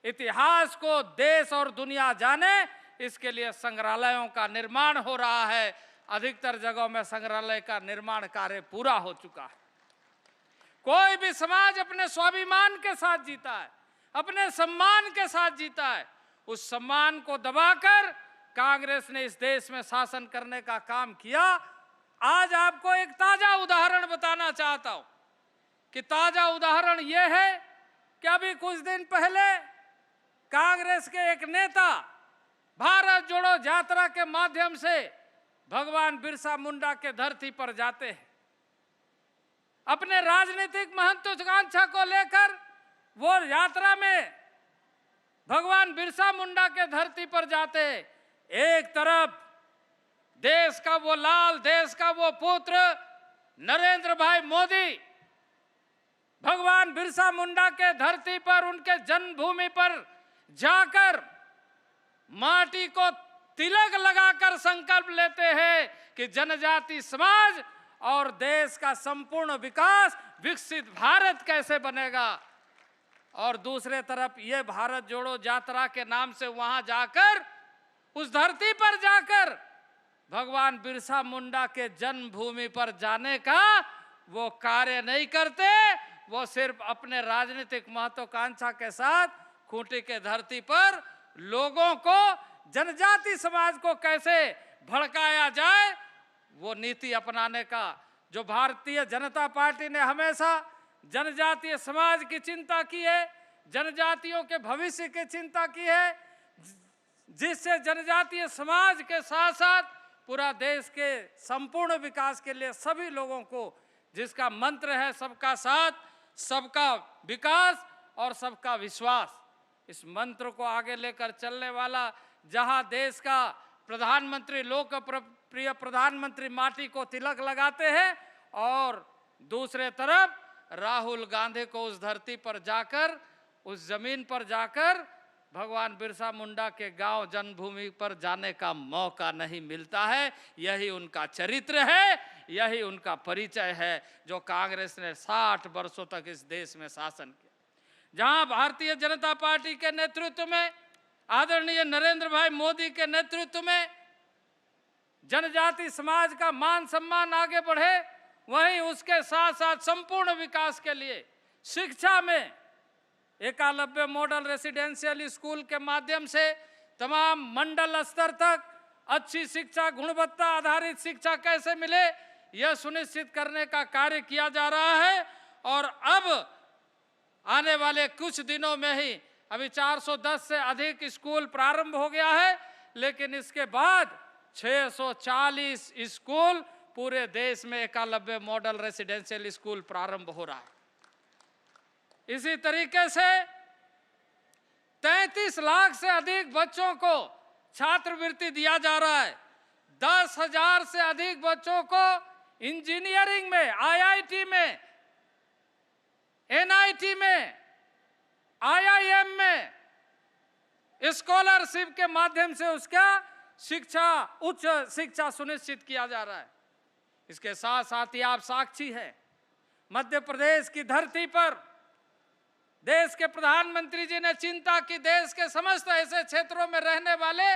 इतिहास को देश और दुनिया जाने, इसके लिए संग्रहालयों का निर्माण हो रहा है। अधिकतर जगहों में संग्रहालय का निर्माण कार्य पूरा हो चुका है। कोई भी समाज अपने स्वाभिमान के साथ जीता है, अपने सम्मान के साथ जीता है। उस सम्मान को दबाकर कांग्रेस ने इस देश में शासन करने का काम किया। आज आपको एक ताजा उदाहरण बताना चाहता हूं कि ताजा उदाहरण यह है कि अभी कुछ दिन पहले कांग्रेस के एक नेता भारत जोड़ो यात्रा के माध्यम से भगवान बिरसा मुंडा के धरती पर जाते हैं। अपने राजनीतिक महत्वाकांक्षा को लेकर वो यात्रा में भगवान बिरसा मुंडा के धरती पर जाते हैं। एक तरफ देश का वो लाल, देश का वो पुत्र नरेंद्र भाई मोदी भगवान बिरसा मुंडा के धरती पर, उनके जन्मभूमि पर जाकर माटी को तिलक लगाकर संकल्प लेते हैं कि जनजाति समाज और देश का संपूर्ण विकास, विकसित भारत कैसे बनेगा। और दूसरे तरफ ये भारत जोड़ो यात्रा के नाम से वहां जाकर, उस धरती पर जाकर भगवान बिरसा मुंडा के जन्मभूमि पर जाने का वो कार्य नहीं करते। वो सिर्फ अपने राजनीतिक महत्वाकांक्षा के साथ खूंटी के धरती पर लोगों को, जनजाति समाज को कैसे भड़काया जाए, वो नीति अपनाने का, जो भारतीय जनता पार्टी ने हमेशा जनजातीय समाज की चिंता की है, जनजातियों के भविष्य की चिंता की है, जिससे जनजातीय समाज के साथ साथ पूरा देश के संपूर्ण विकास के लिए सभी लोगों को, जिसका मंत्र है सबका साथ, सबका विकास और सबका विश्वास, इस मंत्र को आगे लेकर चलने वाला, जहां देश का प्रधानमंत्री, लोकप्रिय प्रधानमंत्री माटी को तिलक लगाते हैं और दूसरे तरफ राहुल गांधी को उस धरती पर जाकर, उस जमीन पर जाकर भगवान बिरसा मुंडा के गांव, जन्मभूमि पर जाने का मौका नहीं मिलता है। यही उनका चरित्र है, यही उनका परिचय है, जो कांग्रेस ने 60 वर्षों तक इस देश में शासन किया। जहां भारतीय जनता पार्टी के नेतृत्व में, आदरणीय नरेंद्र भाई मोदी के नेतृत्व में जनजाति समाज का मान सम्मान आगे बढ़े, वहीं उसके साथ साथ संपूर्ण विकास के लिए शिक्षा में एकलव्य मॉडल रेसिडेंशियल स्कूल के माध्यम से तमाम मंडल स्तर तक अच्छी शिक्षा, गुणवत्ता आधारित शिक्षा कैसे मिले, यह सुनिश्चित करने का कार्य किया जा रहा है। और अब आने वाले कुछ दिनों में ही, अभी 410 से अधिक स्कूल प्रारंभ हो गया है, लेकिन इसके बाद 640 स्कूल पूरे देश में एकलव्य मॉडल रेसिडेंशियल स्कूल प्रारंभ हो रहा है। इसी तरीके से 33 लाख से अधिक बच्चों को छात्रवृत्ति दिया जा रहा है। 10,000 से अधिक बच्चों को इंजीनियरिंग में, आईआईटी में, एनआईटी में, आईआईएम में स्कॉलरशिप के माध्यम से उसका शिक्षा, उच्च शिक्षा सुनिश्चित किया जा रहा है। इसके साथ साथ ही आप साक्षी हैं, मध्य प्रदेश की धरती पर देश के प्रधानमंत्री जी ने चिंता की, देश के समस्त ऐसे क्षेत्रों में रहने वाले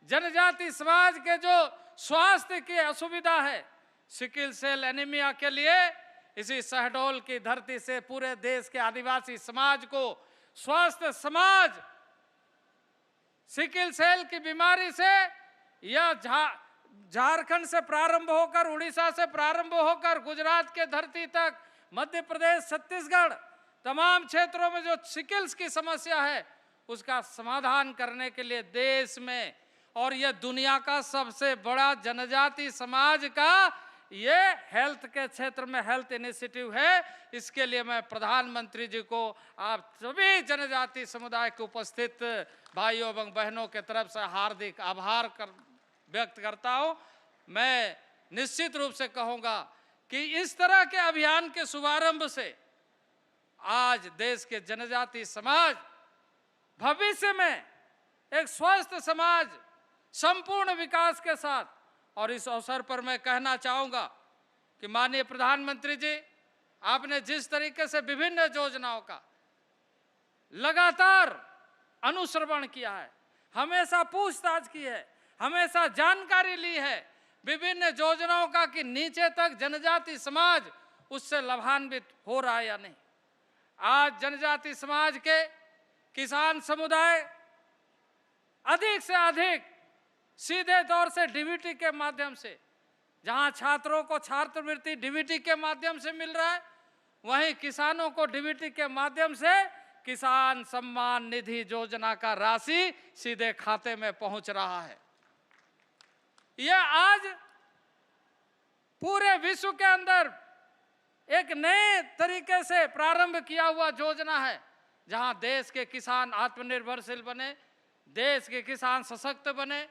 जनजाति समाज के जो स्वास्थ्य की असुविधा है, सिकल सेल एनीमिया के लिए इसी शहडोल की धरती से पूरे देश के आदिवासी समाज को स्वास्थ्य समाज, सिकल सेल की बीमारी से यह झारखंड से प्रारंभ होकर, उड़ीसा से प्रारंभ होकर गुजरात के धरती तक, मध्य प्रदेश, छत्तीसगढ़, तमाम क्षेत्रों में जो सिकल्स की समस्या है उसका समाधान करने के लिए देश में, और यह दुनिया का सबसे बड़ा जनजाति समाज का ये हेल्थ के क्षेत्र में हेल्थ इनिशिएटिव है। इसके लिए मैं प्रधानमंत्री जी को, आप सभी जनजाति समुदाय के उपस्थित भाइयों एवं बहनों के तरफ से हार्दिक आभार व्यक्त करता हूं। मैं निश्चित रूप से कहूंगा कि इस तरह के अभियान के शुभारंभ से आज देश के जनजाति समाज भविष्य में एक स्वस्थ समाज, संपूर्ण विकास के साथ, और इस अवसर पर मैं कहना चाहूंगा कि माननीय प्रधानमंत्री जी, आपने जिस तरीके से विभिन्न योजनाओं का लगातार अनुश्रवण किया है, हमेशा पूछताछ की है, हमेशा जानकारी ली है विभिन्न योजनाओं का कि नीचे तक जनजाति समाज उससे लाभान्वित हो रहा है या नहीं। आज जनजाति समाज के किसान समुदाय अधिक से अधिक सीधे तौर से डीबीटी के माध्यम से, जहां छात्रों को छात्रवृत्ति डीबीटी के माध्यम से मिल रहा है, वहीं किसानों को डीबीटी के माध्यम से किसान सम्मान निधि योजना का राशि सीधे खाते में पहुंच रहा है। यह आज पूरे विश्व के अंदर एक नए तरीके से प्रारंभ किया हुआ योजना है, जहां देश के किसान आत्मनिर्भरशील बने, देश के किसान सशक्त बने,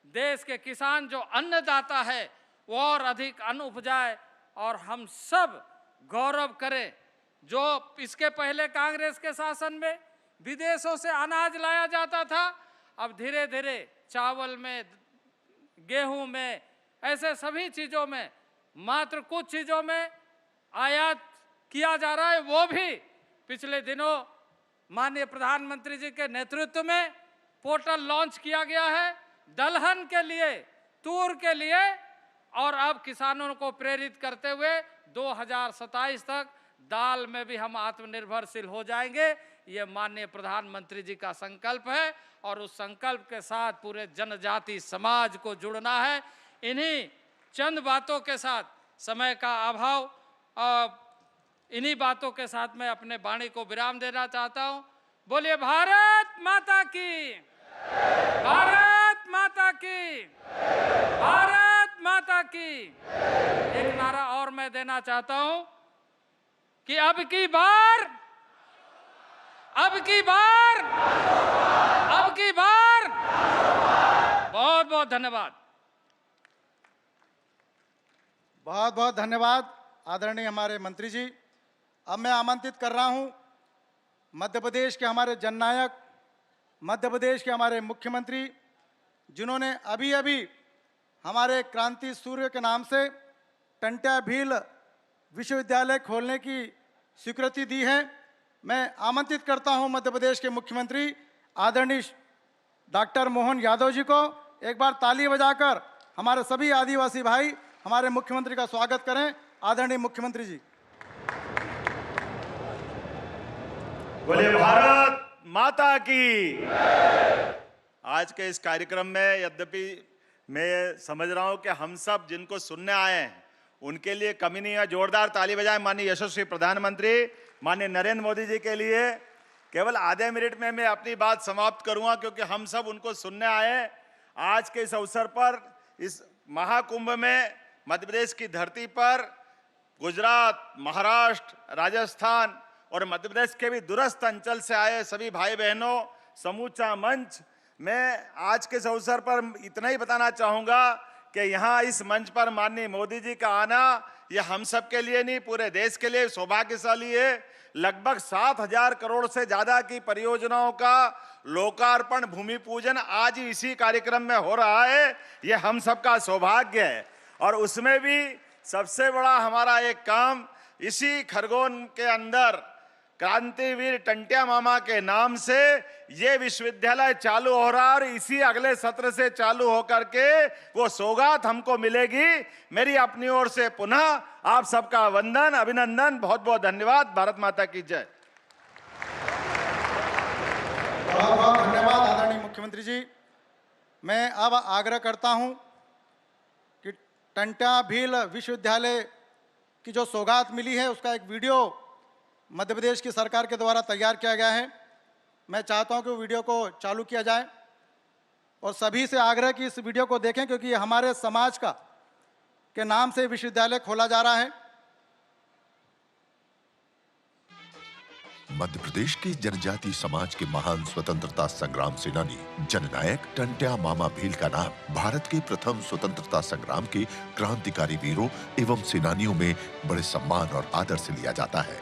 देश के किसान जो अन्नदाता है वो और अधिक अन्न उपजाए और हम सब गौरव करें जो इसके पहले कांग्रेस के शासन में विदेशों से अनाज लाया जाता था, अब धीरे धीरे चावल में, गेहूं में, ऐसे सभी चीज़ों में, मात्र कुछ चीज़ों में आयात किया जा रहा है। वो भी पिछले दिनों माननीय प्रधानमंत्री जी के नेतृत्व में पोर्टल लॉन्च किया गया है, दलहन के लिए, तूर के लिए, और अब किसानों को प्रेरित करते हुए 2027 तक दाल में भी हम आत्मनिर्भरशील हो जाएंगे। ये माननीय प्रधानमंत्री जी का संकल्प है और उस संकल्प के साथ पूरे जनजाति समाज को जुड़ना है। इन्हीं चंद बातों के साथ, समय का अभाव, इन्हीं बातों के साथ मैं अपने वाणी को विराम देना चाहता हूं। बोलिए भारत माता की, भारत माता की, भारत माता की। एक नारा और मैं देना चाहता हूं कि अब की बार, अब की बार, अब की बार। बहुत बहुत धन्यवाद। बहुत बहुत धन्यवाद आदरणीय हमारे मंत्री जी। अब मैं आमंत्रित कर रहा हूं मध्य प्रदेश के हमारे जननायक, मध्य प्रदेश के हमारे मुख्यमंत्री, जिन्होंने अभी अभी हमारे क्रांति सूर्य के नाम से टंट्या भील विश्वविद्यालय खोलने की स्वीकृति दी है। मैं आमंत्रित करता हूं मध्य प्रदेश के मुख्यमंत्री आदरणीय डॉक्टर मोहन यादव जी को। एक बार ताली बजाकर हमारे सभी आदिवासी भाई हमारे मुख्यमंत्री का स्वागत करें। आदरणीय मुख्यमंत्री जी। बोले भारत माता की। आज के इस कार्यक्रम में यद्यपि मैं समझ रहा हूं कि हम सब जिनको सुनने आए हैं उनके लिए कमी नहीं है। जोरदार ताली बजाएं माननीय यशस्वी प्रधानमंत्री माननीय नरेंद्र मोदी जी के लिए। केवल आधे मिनट में मैं अपनी बात समाप्त करूंगा क्योंकि हम सब उनको सुनने आए। आज के इस अवसर पर, इस महाकुंभ में मध्य प्रदेश की धरती पर गुजरात, महाराष्ट्र, राजस्थान और मध्य प्रदेश के भी दूरस्थ अंचल से आए सभी भाई बहनों, समूचा मंच, मैं आज के इस अवसर पर इतना ही बताना चाहूँगा कि यहाँ इस मंच पर माननीय मोदी जी का आना ये हम सब के लिए नहीं, पूरे देश के लिए सौभाग्यशाली है। लगभग 7,000 करोड़ से ज़्यादा की परियोजनाओं का लोकार्पण, भूमि पूजन आज ही इसी कार्यक्रम में हो रहा है। ये हम सबका सौभाग्य है। और उसमें भी सबसे बड़ा हमारा एक काम, इसी खरगोन के अंदर क्रांतिवीर टंट्या मामा के नाम से ये विश्वविद्यालय चालू हो रहा है और इसी अगले सत्र से चालू होकर के वो सौगात हमको मिलेगी। मेरी अपनी ओर से पुनः आप सबका वंदन, अभिनंदन, बहुत बहुत धन्यवाद। भारत माता की जय। बहुत बहुत धन्यवाद आदरणीय मुख्यमंत्री जी। मैं अब आग्रह करता हूं कि टंट्या भील विश्वविद्यालय की जो सौगात मिली है उसका एक वीडियो मध्य प्रदेश की सरकार के द्वारा तैयार किया गया है। मैं चाहता हूं कि वो वीडियो को चालू किया जाए और सभी से आग्रह कि इस वीडियो को देखें क्योंकि ये हमारे समाज का के नाम से विश्वविद्यालय खोला जा रहा है। मध्य प्रदेश के जनजातीय समाज के महान स्वतंत्रता संग्राम सेनानी जननायक टंट्या मामा भील का नाम भारत के प्रथम स्वतंत्रता संग्राम के क्रांतिकारी वीरों एवं सेनानियों में बड़े सम्मान और आदर से लिया जाता है।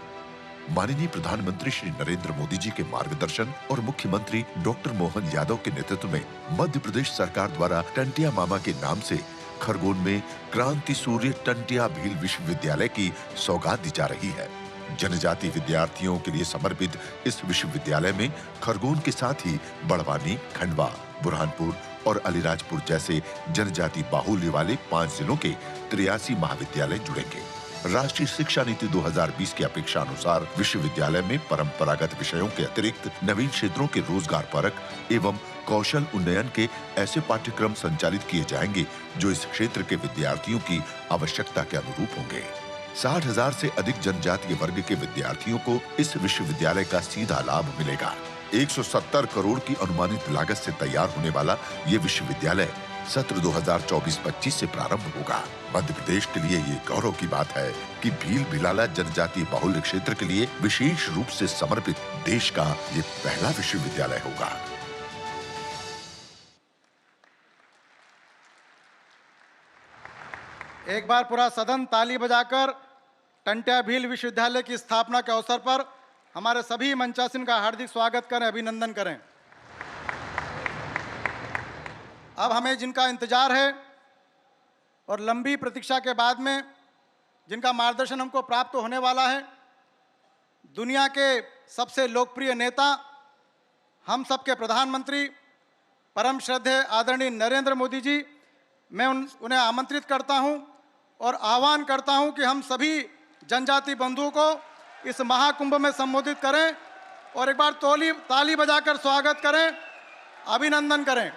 माननीय प्रधानमंत्री श्री नरेंद्र मोदी जी के मार्गदर्शन और मुख्यमंत्री डॉक्टर मोहन यादव के नेतृत्व में मध्य प्रदेश सरकार द्वारा टंट्या मामा के नाम से खरगोन में क्रांति सूर्य टंट्या भील विश्वविद्यालय की सौगात दी जा रही है। जनजाति विद्यार्थियों के लिए समर्पित इस विश्वविद्यालय में खरगोन के साथ ही बड़वानी, खंडवा, बुरहानपुर और अलीराजपुर जैसे जनजाति बाहुल्य वाले 5 जिलों के 83 महाविद्यालय जुड़ेंगे। राष्ट्रीय शिक्षा नीति 2020 की अपेक्षा अनुसार विश्वविद्यालय में परंपरागत विषयों के अतिरिक्त नवीन क्षेत्रों के रोजगार परक एवं कौशल उन्नयन के ऐसे पाठ्यक्रम संचालित किए जाएंगे जो इस क्षेत्र के विद्यार्थियों की आवश्यकता के अनुरूप होंगे। 60,000 से अधिक जनजातीय वर्ग के विद्यार्थियों को इस विश्वविद्यालय का सीधा लाभ मिलेगा। 170 करोड़ की अनुमानित लागत से तैयार होने वाला ये विश्वविद्यालय सत्र 2024-25 से प्रारंभ होगा। मध्य प्रदेश के लिए ये गौरव की बात है कि भील भिलाला जनजातीय बाहुल्य क्षेत्र के लिए विशेष रूप से समर्पित देश का ये पहला विश्वविद्यालय होगा। एक बार पूरा सदन ताली बजाकर टंट्या भील विश्वविद्यालय की स्थापना के अवसर पर हमारे सभी मंचासीन का हार्दिक स्वागत करें, अभिनंदन करें। अब हमें जिनका इंतजार है और लंबी प्रतीक्षा के बाद में जिनका मार्गदर्शन हमको प्राप्त होने वाला है, दुनिया के सबसे लोकप्रिय नेता, हम सबके प्रधानमंत्री, परम श्रद्धेय आदरणीय नरेंद्र मोदी जी, मैं उन्हें आमंत्रित करता हूं और आह्वान करता हूं कि हम सभी जनजाति बंधुओं को इस महाकुंभ में संबोधित करें और एक बार ताली बजाकर स्वागत करें, अभिनंदन करें।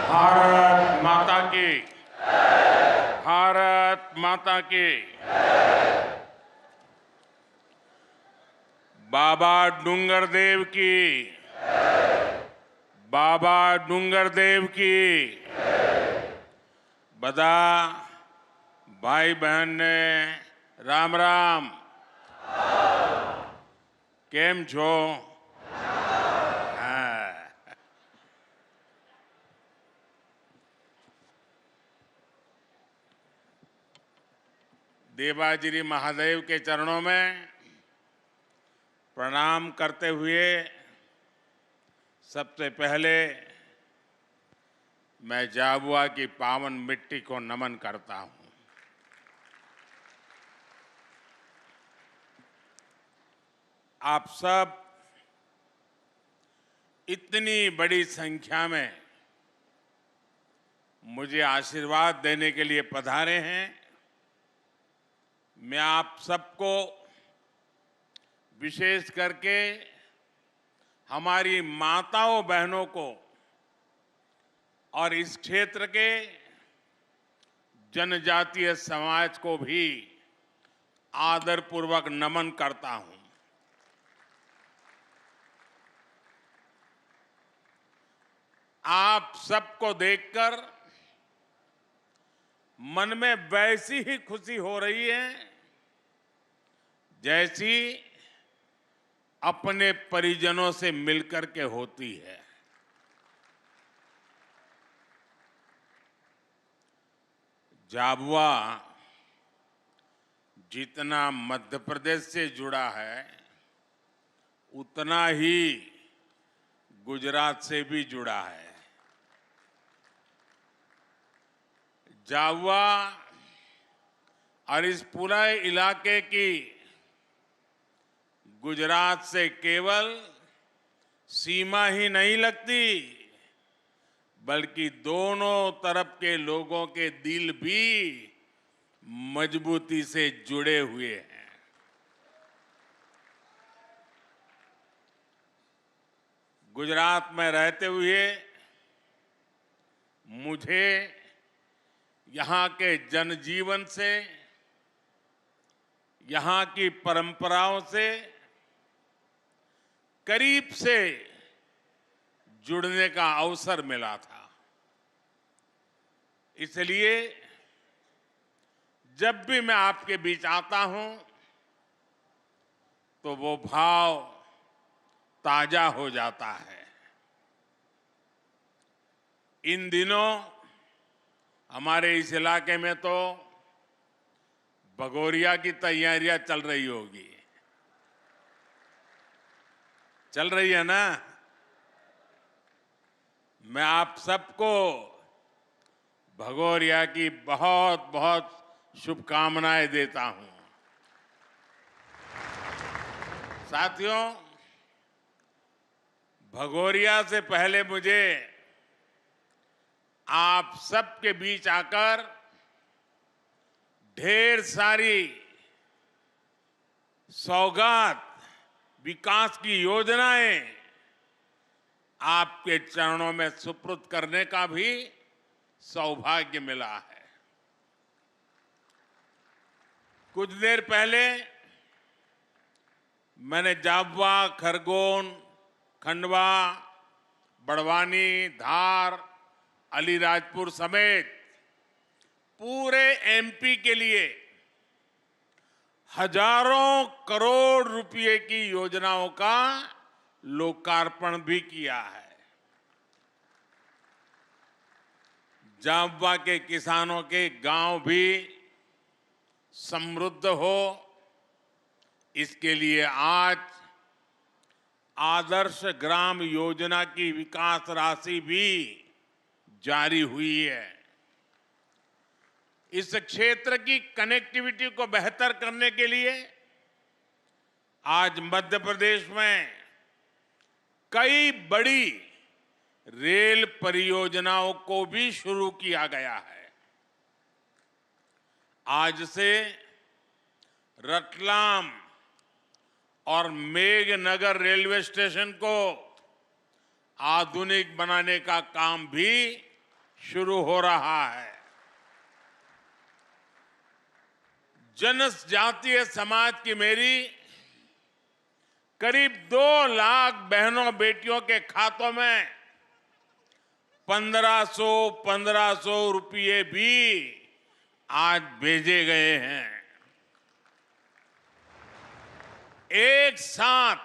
भारत माता की, भारत माता की। बाबा डूंगरदेव की, बाबा डूंगरदेव की। बदा भाई बहन ने राम राम, केम छो? देवाजिरी महादेव के चरणों में प्रणाम करते हुए सबसे पहले मैं झाबुआ की पावन मिट्टी को नमन करता हूं। आप सब इतनी बड़ी संख्या में मुझे आशीर्वाद देने के लिए पधारे हैं। मैं आप सबको, विशेष करके हमारी माताओं बहनों को और इस क्षेत्र के जनजातीय समाज को भी आदरपूर्वक नमन करता हूं। आप सबको देखकर मन में वैसी ही खुशी हो रही है जैसी अपने परिजनों से मिलकर के होती है। झाबुआ जितना मध्य प्रदेश से जुड़ा है उतना ही गुजरात से भी जुड़ा है। झाबुआ और इस पूरे इलाके की गुजरात से केवल सीमा ही नहीं लगती, बल्कि दोनों तरफ के लोगों के दिल भी मजबूती से जुड़े हुए हैं। गुजरात में रहते हुए मुझे यहाँ के जनजीवन से, यहाँ की परंपराओं से करीब से जुड़ने का अवसर मिला था। इसलिए जब भी मैं आपके बीच आता हूं तो वो भाव ताजा हो जाता है। इन दिनों हमारे इस इलाके में तो भगोरिया की तैयारियां चल रही होगी, चल रही है ना? मैं आप सबको भगोरिया की बहुत बहुत शुभकामनाएं देता हूं। साथियों, भगोरिया से पहले मुझे आप सबके बीच आकर ढेर सारी सौगात, विकास की योजनाएं आपके चरणों में सुपुर्द करने का भी सौभाग्य मिला है। कुछ देर पहले मैंने झाबुआ, खरगोन, खंडवा, बड़वानी, धार, अलीराजपुर समेत पूरे एमपी के लिए हजारों करोड़ रुपए की योजनाओं का लोकार्पण भी किया है। झाबुआ के किसानों के गांव भी समृद्ध हो, इसके लिए आज आदर्श ग्राम योजना की विकास राशि भी जारी हुई है। इस क्षेत्र की कनेक्टिविटी को बेहतर करने के लिए आज मध्य प्रदेश में कई बड़ी रेल परियोजनाओं को भी शुरू किया गया है। आज से रतलाम और मेघनगर रेलवे स्टेशन को आधुनिक बनाने का काम भी शुरू हो रहा है। जनजातीय समाज की मेरी करीब 2 लाख बहनों बेटियों के खातों में 1500 रुपये भी आज भेजे गए हैं। एक साथ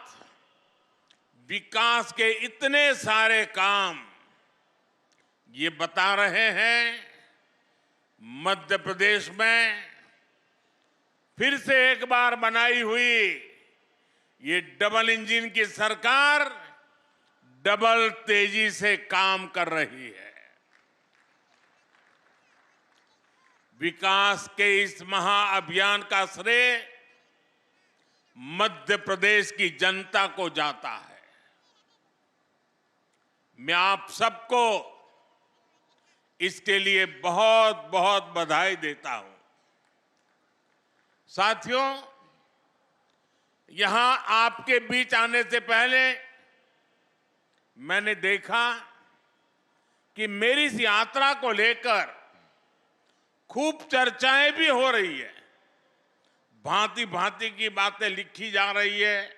विकास के इतने सारे काम ये बता रहे हैं मध्य प्रदेश में फिर से एक बार बनाई हुई ये डबल इंजन की सरकार डबल तेजी से काम कर रही है। विकास के इस महाअभियान का श्रेय मध्य प्रदेश की जनता को जाता है। मैं आप सबको इसके लिए बहुत बहुत बधाई देता हूं। साथियों, यहां आपके बीच आने से पहले मैंने देखा कि मेरी इस यात्रा को लेकर खूब चर्चाएं भी हो रही है। भांति भांति की बातें लिखी जा रही है,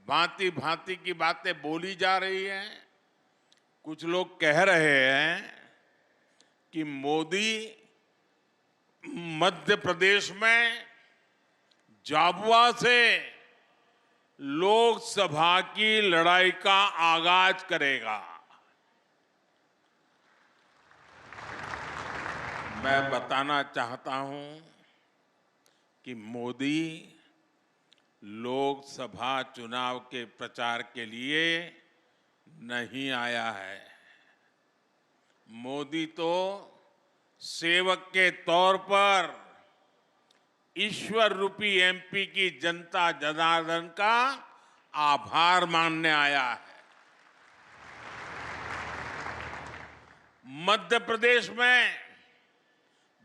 भांति भांति की बातें बोली जा रही है। कुछ लोग कह रहे हैं कि मोदी मध्य प्रदेश में झाबुआ से लोकसभा की लड़ाई का आगाज करेगा। मैं बताना चाहता हूं कि मोदी लोकसभा चुनाव के प्रचार के लिए नहीं आया है। मोदी तो सेवक के तौर पर ईश्वर रूपी एमपी की जनता जनार्दन का आभार मानने आया है। मध्य प्रदेश में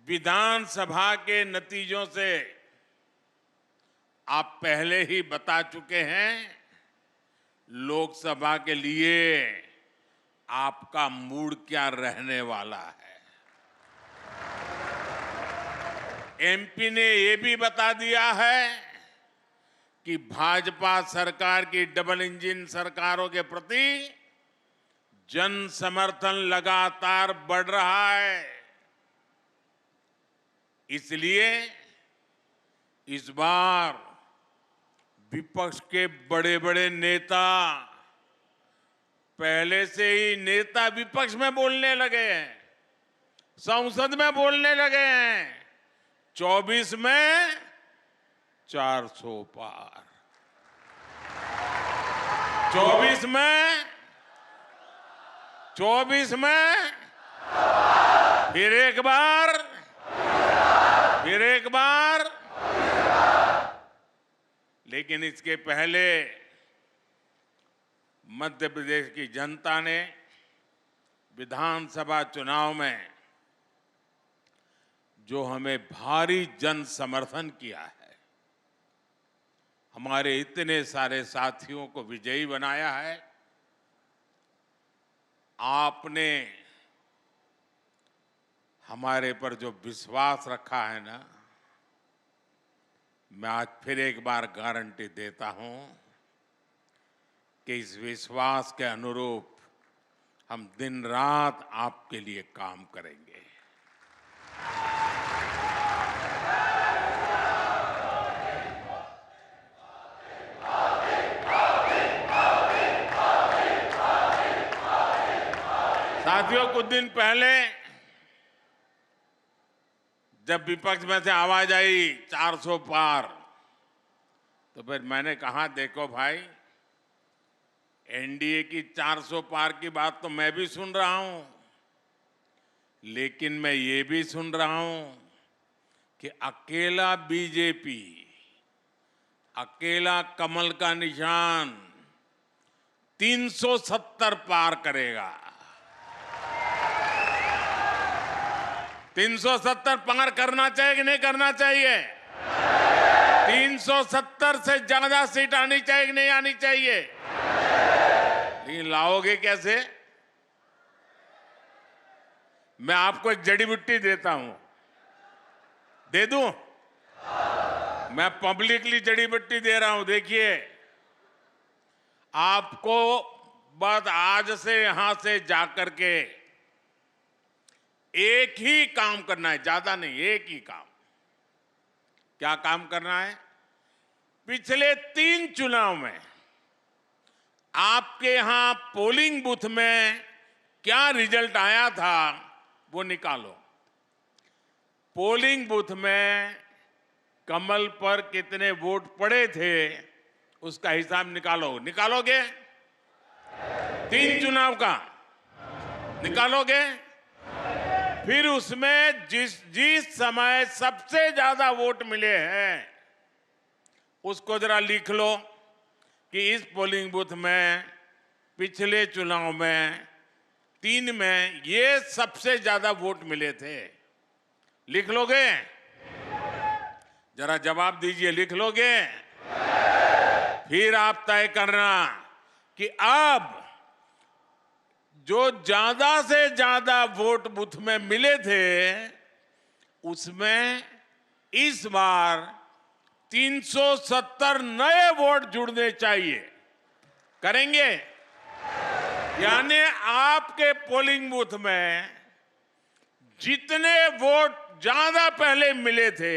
विधानसभा के नतीजों से आप पहले ही बता चुके हैं लोकसभा के लिए आपका मूड क्या रहने वाला है। एमपी ने ये भी बता दिया है कि भाजपा सरकार की डबल इंजन सरकारों के प्रति जन समर्थन लगातार बढ़ रहा है। इसलिए इस बार विपक्ष के बड़े बड़े नेता पहले से ही नेता विपक्ष में बोलने लगे हैं, संसद में बोलने लगे हैं। 24 में 400 पार, 24 में फिर एक बार, लेकिन इसके पहले मध्य प्रदेश की जनता ने विधानसभा चुनाव में जो हमें भारी जन समर्थन किया है, हमारे इतने सारे साथियों को विजयी बनाया है। आपने हमारे पर जो विश्वास रखा है ना, मैं आज फिर एक बार गारंटी देता हूं कि इस विश्वास के अनुरूप हम दिन रात आपके लिए काम करेंगे। साथियों, कुछ दिन पहले जब विपक्ष में से आवाज आई 400 पार, तो फिर मैंने कहा देखो भाई, एनडीए की 400 पार की बात तो मैं भी सुन रहा हूं, लेकिन मैं ये भी सुन रहा हूं कि अकेला बीजेपी, अकेला कमल का निशान 370 पार करेगा। 370 पार करना चाहिए कि नहीं करना चाहिए? 370 से ज्यादा सीट आनी चाहिए कि नहीं आनी चाहिए? लेकिन लाओगे कैसे? मैं आपको एक जड़ी बूटी देता हूं, दे दूं? मैं पब्लिकली जड़ी बूटी दे रहा हूं। देखिए, आपको बस आज से यहां से जाकर के एक ही काम करना है, ज्यादा नहीं, एक ही काम। क्या काम करना है? पिछले 3 चुनाव में आपके यहां पोलिंग बूथ में क्या रिजल्ट आया था वो निकालो। पोलिंग बूथ में कमल पर कितने वोट पड़े थे उसका हिसाब निकालो। निकालोगे? 3 चुनाव का निकालोगे? फिर उसमें जिस समय सबसे ज्यादा वोट मिले हैं उसको जरा लिख लो कि इस पोलिंग बूथ में पिछले चुनाव में 3 में ये सबसे ज्यादा वोट मिले थे। लिख लोगे? जरा जवाब दीजिए, लिख लोगे? फिर आप तय करना कि अब जो ज्यादा से ज्यादा वोट बूथ में मिले थे उसमें इस बार 370 नए वोट जुड़ने चाहिए। करेंगे? यानी आपके पोलिंग बूथ में जितने वोट ज्यादा पहले मिले थे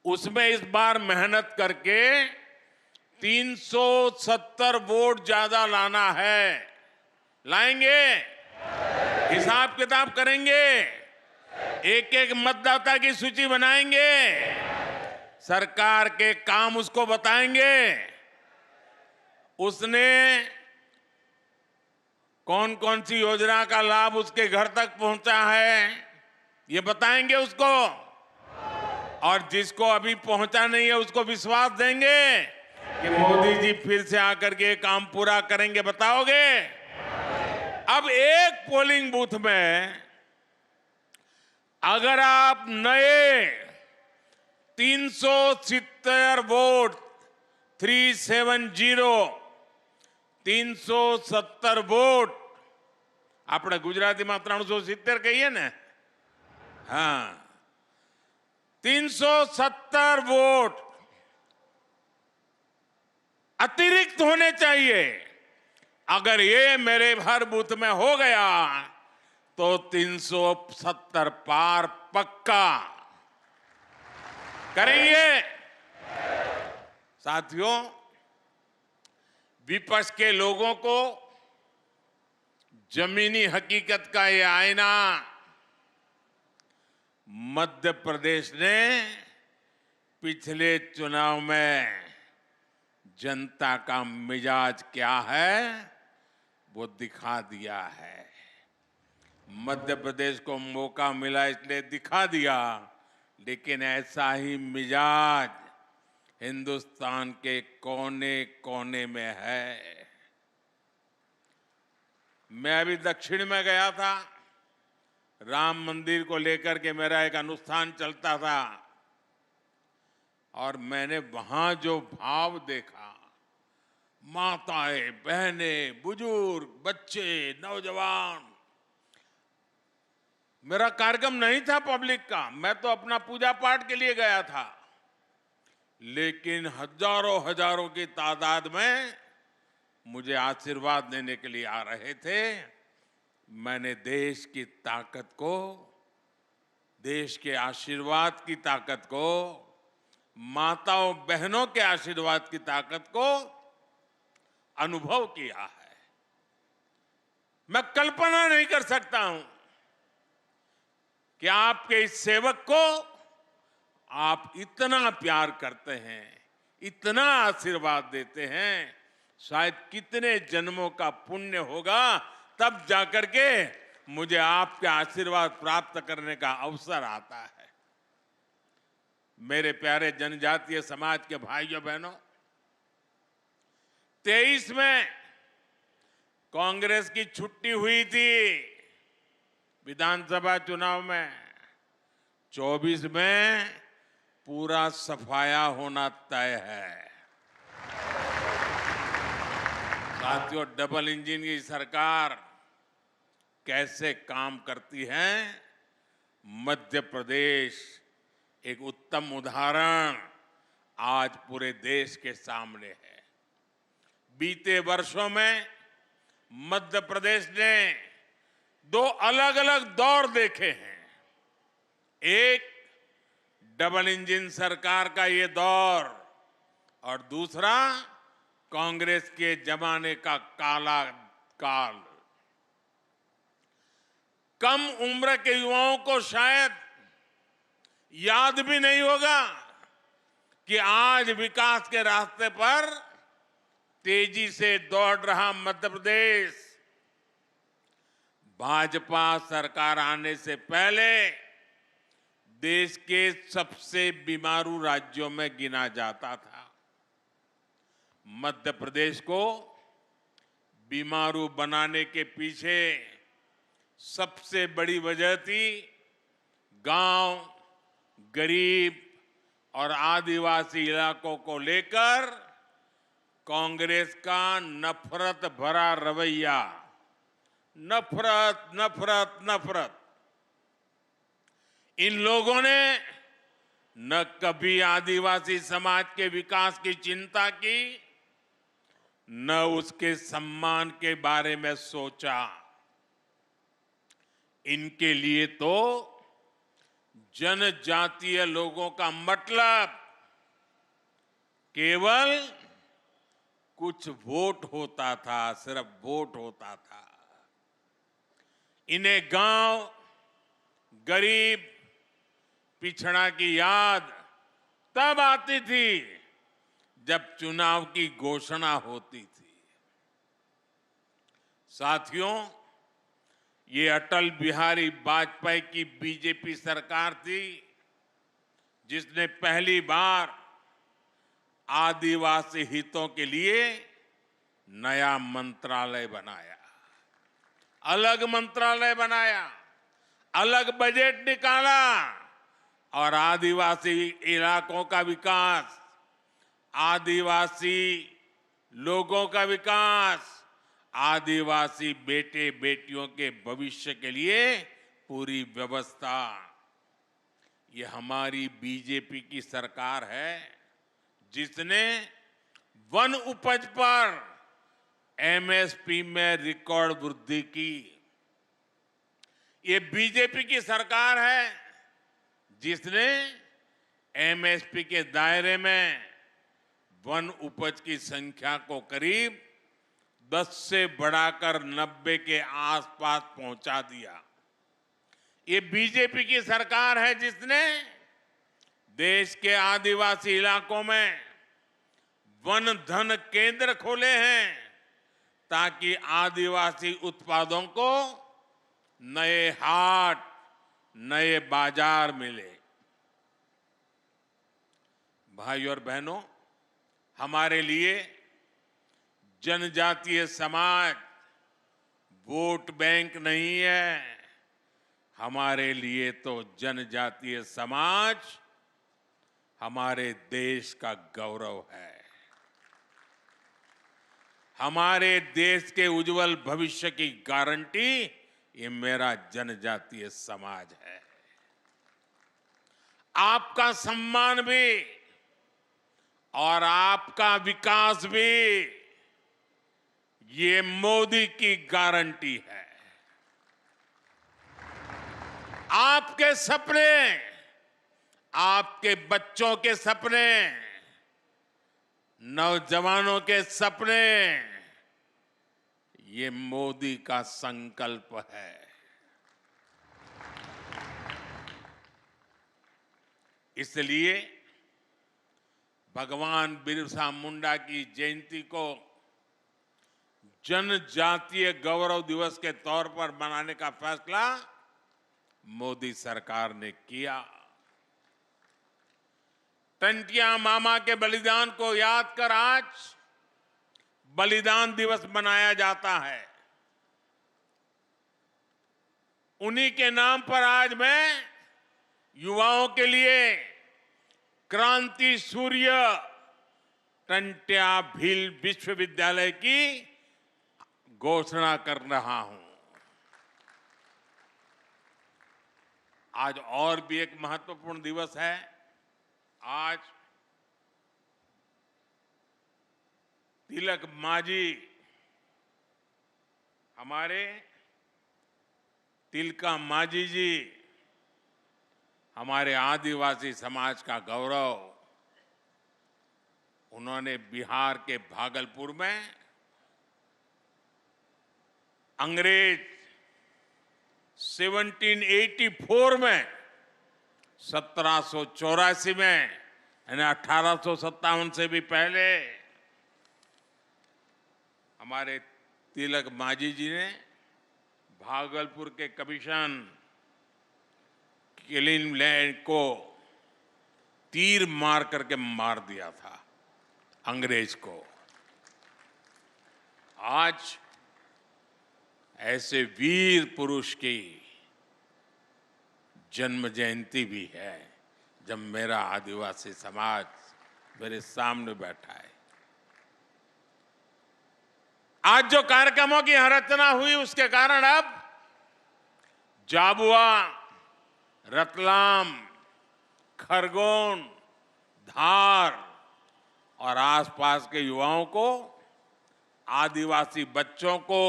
उसमें इस बार मेहनत करके 370 वोट ज्यादा लाना है। लाएंगे? हिसाब किताब करेंगे? एक एक मतदाता की सूची बनाएंगे? सरकार के काम उसको बताएंगे? उसने कौन कौन सी योजना का लाभ उसके घर तक पहुंचा है ये बताएंगे उसको, और जिसको अभी पहुंचा नहीं है उसको विश्वास देंगे कि मोदी जी फिर से आकर के काम पूरा करेंगे। बताओगे? अब एक पोलिंग बूथ में अगर आप नए 370 वोट 370 वोट આપણે ગુજરાતીમાં 370 કહીએ ને, हाँ 370 वोट अतिरिक्त होने चाहिए। अगर ये मेरे हर बूथ में हो गया तो 370 पार पक्का करेंगे। साथियों, विपक्ष के लोगों को जमीनी हकीकत का ये आईना मध्य प्रदेश ने पिछले चुनाव में जनता का मिजाज क्या है वो दिखा दिया है। मध्य प्रदेश को मौका मिला इसलिए दिखा दिया, लेकिन ऐसा ही मिजाज हिंदुस्तान के कोने कोने में है। मैं अभी दक्षिण में गया था, राम मंदिर को लेकर के मेरा एक अनुष्ठान चलता था और मैंने वहां जो भाव देखा, माताएं, बहनें, बुजुर्ग, बच्चे, नौजवान। मेरा कार्यक्रम नहीं था पब्लिक का, मैं तो अपना पूजा पाठ के लिए गया था, लेकिन हजारों हजारों की तादाद में मुझे आशीर्वाद देने के लिए आ रहे थे। मैंने देश की ताकत को, देश के आशीर्वाद की ताकत को, माताओं बहनों के आशीर्वाद की ताकत को अनुभव किया है। मैं कल्पना नहीं कर सकता हूं कि आपके इस सेवक को आप इतना प्यार करते हैं, इतना आशीर्वाद देते हैं, शायद कितने जन्मों का पुण्य होगा तब जाकर के मुझे आपके आशीर्वाद प्राप्त करने का अवसर आता है। मेरे प्यारे जनजातीय समाज के भाइयों बहनों, 23 में कांग्रेस की छुट्टी हुई थी विधानसभा चुनाव में, 24 में पूरा सफाया होना तय है। साथियों, डबल इंजन की सरकार कैसे काम करती है, मध्य प्रदेश एक उत्तम उदाहरण आज पूरे देश के सामने है। बीते वर्षों में मध्य प्रदेश ने 2 अलग अलग दौर देखे हैं। एक डबल इंजन सरकार का ये दौर और दूसरा कांग्रेस के जमाने का काला काल। कम उम्र के युवाओं को शायद याद भी नहीं होगा कि आज विकास के रास्ते पर तेजी से दौड़ रहा मध्य प्रदेश भाजपा सरकार आने से पहले देश के सबसे बीमारू राज्यों में गिना जाता था। मध्य प्रदेश को बीमारू बनाने के पीछे सबसे बड़ी वजह थी गांव, गरीब और आदिवासी इलाकों को लेकर कांग्रेस का नफरत भरा रवैया। नफरत, नफरत, नफरत। इन लोगों ने न कभी आदिवासी समाज के विकास की चिंता की, न उसके सम्मान के बारे में सोचा। इनके लिए तो जनजातीय लोगों का मतलब केवल कुछ वोट होता था, सिर्फ वोट होता था। इन्हें गांव, गरीब, पिछड़ा की याद तब आती थी जब चुनाव की घोषणा होती थी। साथियों, ये अटल बिहारी वाजपेयी की बीजेपी सरकार थी जिसने पहली बार आदिवासी हितों के लिए नया मंत्रालय बनाया, अलग मंत्रालय बनाया, अलग बजट निकाला और आदिवासी इलाकों का विकास, आदिवासी लोगों का विकास, आदिवासी बेटे बेटियों के भविष्य के लिए पूरी व्यवस्था। ये हमारी बीजेपी की सरकार है जिसने वन उपज पर एमएसपी में रिकॉर्ड वृद्धि की। ये बीजेपी की सरकार है जिसने एमएसपी के दायरे में वन उपज की संख्या को करीब 10 से बढ़ाकर 90 के आसपास पहुंचा दिया। ये बीजेपी की सरकार है जिसने देश के आदिवासी इलाकों में वन धन केंद्र खोले हैं ताकि आदिवासी उत्पादों को नए हाट, नए बाजार मिले। भाइयों और बहनों, हमारे लिए जनजातीय समाज वोट बैंक नहीं है, हमारे लिए तो जनजातीय समाज हमारे देश का गौरव है। हमारे देश के उज्जवल भविष्य की गारंटी ये मेरा जनजातीय समाज है। आपका सम्मान भी और आपका विकास भी ये मोदी की गारंटी है। आपके सपने, आपके बच्चों के सपने, नौजवानों के सपने, ये मोदी का संकल्प है। इसलिए भगवान बिरसा मुंडा की जयंती को जनजातीय गौरव दिवस के तौर पर मनाने का फैसला मोदी सरकार ने किया। टंटिया मामा के बलिदान को याद कर आज बलिदान दिवस मनाया जाता है। उन्हीं के नाम पर आज मैं युवाओं के लिए क्रांति सूर्य टंट्या भील विश्वविद्यालय की घोषणा कर रहा हूं। आज और भी एक महत्वपूर्ण दिवस है। आज तिलक मांझी, हमारे तिलका मांझी जी, हमारे आदिवासी समाज का गौरव, उन्होंने बिहार के भागलपुर में अंग्रेज 1784 में 1784 में यानी 1857 से भी पहले हमारे तिलक मांझी जी ने भागलपुर के कमीशन किलिंग लैंड को तीर मार करके मार दिया था अंग्रेज को। आज ऐसे वीर पुरुष की जन्म जयंती भी है जब मेरा आदिवासी समाज मेरे सामने बैठा है। आज जो कार्यक्रमों की रचना हुई उसके कारण अब झाबुआ, रतलाम, खरगोन, धार और आसपास के युवाओं को, आदिवासी बच्चों को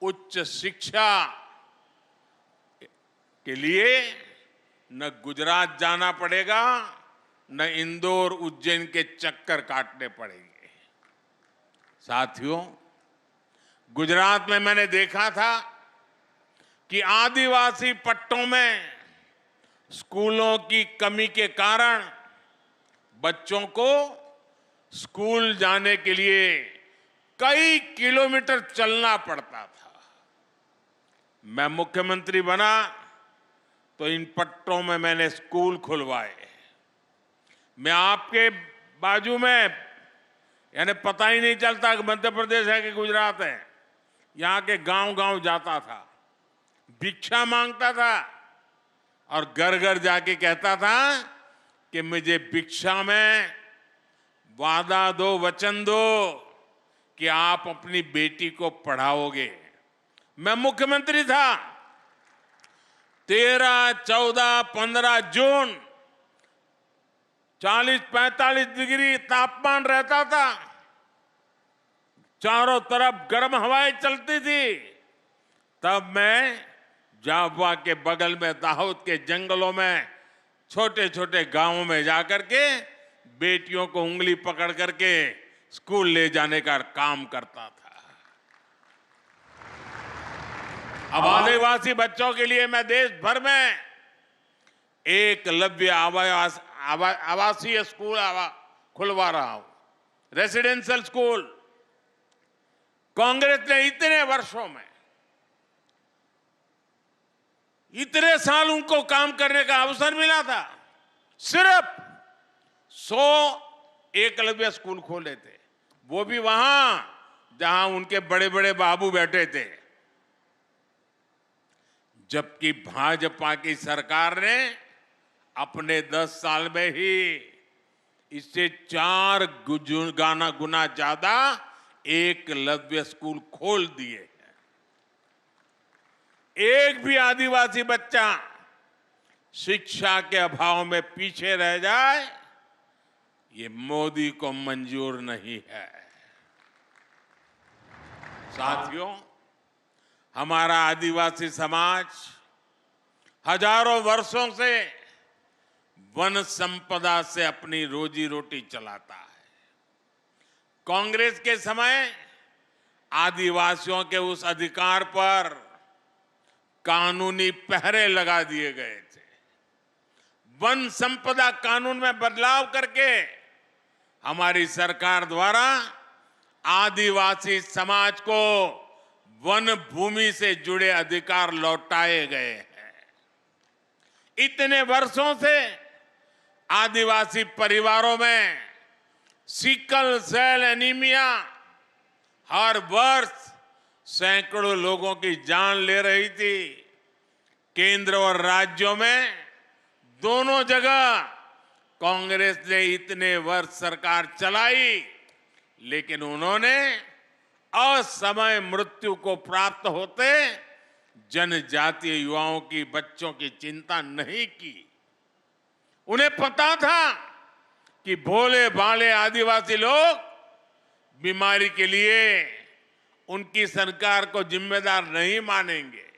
उच्च शिक्षा के लिए न गुजरात जाना पड़ेगा, न इंदौर, उज्जैन के चक्कर काटने पड़ेंगे। साथियों, गुजरात में मैंने देखा था कि आदिवासी पट्टों में स्कूलों की कमी के कारण बच्चों को स्कूल जाने के लिए कई किलोमीटर चलना पड़ता था। मैं मुख्यमंत्री बना तो इन पट्टों में मैंने स्कूल खुलवाए। मैं आपके बाजू में, यानी पता ही नहीं चलता कि मध्य प्रदेश है कि गुजरात है, यहाँ के गांव-गांव जाता था, भिक्षा मांगता था और घर घर जाके कहता था कि मुझे भिक्षा में वादा दो, वचन दो कि आप अपनी बेटी को पढ़ाओगे। मैं मुख्यमंत्री था। 13, 14, 15 जून 40-45 डिग्री तापमान रहता था, चारों तरफ गर्म हवाएं चलती थी। तब मैं झाबुआ के बगल में दाहोद के जंगलों में छोटे छोटे गांवों में जाकर के बेटियों को उंगली पकड़ करके स्कूल ले जाने का काम करता था। अब आदिवासी बच्चों के लिए मैं देश भर में एकलव्य आवासीय स्कूल खुलवा रहा हूं, रेसिडेंशियल स्कूल। कांग्रेस ने इतने वर्षों में, इतने साल उनको काम करने का अवसर मिला था, सिर्फ 100 एकलव्य स्कूल खोले थे, वो भी वहां जहां उनके बड़े बड़े बाबू बैठे थे। जबकि भाजपा की सरकार ने अपने 10 साल में ही इससे 4 गुना ज्यादा एकलव्य स्कूल खोल दिए हैं। एक भी आदिवासी बच्चा शिक्षा के अभाव में पीछे रह जाए, ये मोदी को मंजूर नहीं है। साथियों, हमारा आदिवासी समाज हजारों वर्षों से वन संपदा से अपनी रोजी रोटी चलाता है। कांग्रेस के समय आदिवासियों के उस अधिकार पर कानूनी पहरे लगा दिए गए थे। वन संपदा कानून में बदलाव करके हमारी सरकार द्वारा आदिवासी समाज को वन भूमि से जुड़े अधिकार लौटाए गए हैं। इतने वर्षों से आदिवासी परिवारों में सिकल सेल एनीमिया हर वर्ष सैकड़ों लोगों की जान ले रही थी। केंद्र और राज्यों में दोनों जगह कांग्रेस ने इतने वर्ष सरकार चलाई, लेकिन उन्होंने असमय मृत्यु को प्राप्त होते जनजातीय युवाओं की, बच्चों की चिंता नहीं की। उन्हें पता था कि भोले भाले आदिवासी लोग बीमारी के लिए उनकी सरकार को जिम्मेदार नहीं मानेंगे।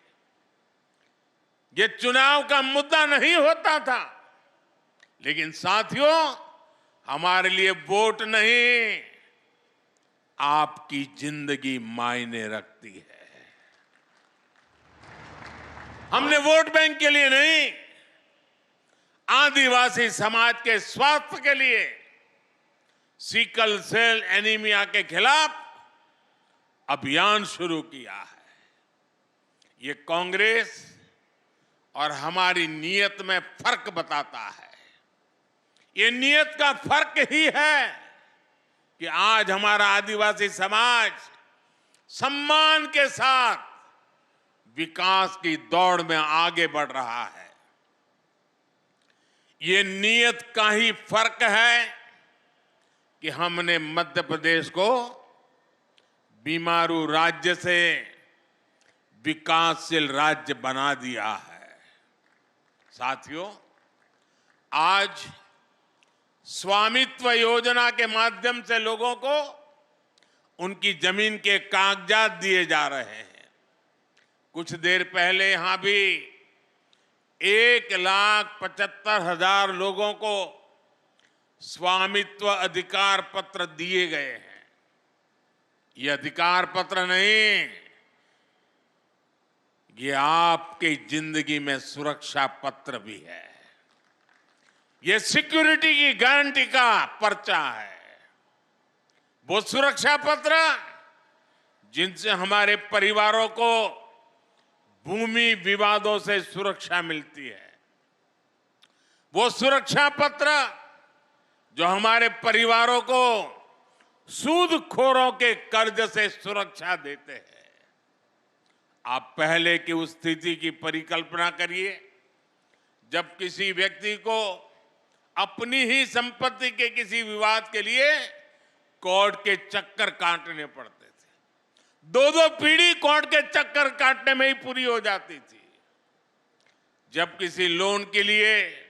ये चुनाव का मुद्दा नहीं होता था, लेकिन साथियों, हमारे लिए वोट नहीं, आपकी जिंदगी मायने रखती है। हमने वोट बैंक के लिए नहीं, आदिवासी समाज के स्वास्थ्य के लिए सिकल सेल एनीमिया के खिलाफ अभियान शुरू किया है। ये कांग्रेस और हमारी नीयत में फर्क बताता है। ये नीयत का फर्क ही है कि आज हमारा आदिवासी समाज सम्मान के साथ विकास की दौड़ में आगे बढ़ रहा है। ये नीयत का ही फर्क है कि हमने मध्य प्रदेश को बीमारू राज्य से विकासशील राज्य बना दिया है। साथियों, आज स्वामित्व योजना के माध्यम से लोगों को उनकी जमीन के कागजात दिए जा रहे हैं। कुछ देर पहले यहां भी 1,75,000 लोगों को स्वामित्व अधिकार पत्र दिए गए हैं। ये अधिकार पत्र नहीं, ये आपकी जिंदगी में सुरक्षा पत्र भी है। ये सिक्योरिटी की गारंटी का पर्चा है। वो सुरक्षा पत्र जिनसे हमारे परिवारों को भूमि विवादों से सुरक्षा मिलती है। वो सुरक्षा पत्र जो हमारे परिवारों को सूदखोरों के कर्ज से सुरक्षा देते हैं। आप पहले की उस स्थिति की परिकल्पना करिए जब किसी व्यक्ति को अपनी ही संपत्ति के किसी विवाद के लिए कोर्ट के चक्कर काटने पड़ते थे। दो पीढ़ी कोर्ट के चक्कर काटने में ही पूरी हो जाती थी। जब किसी लोन के लिए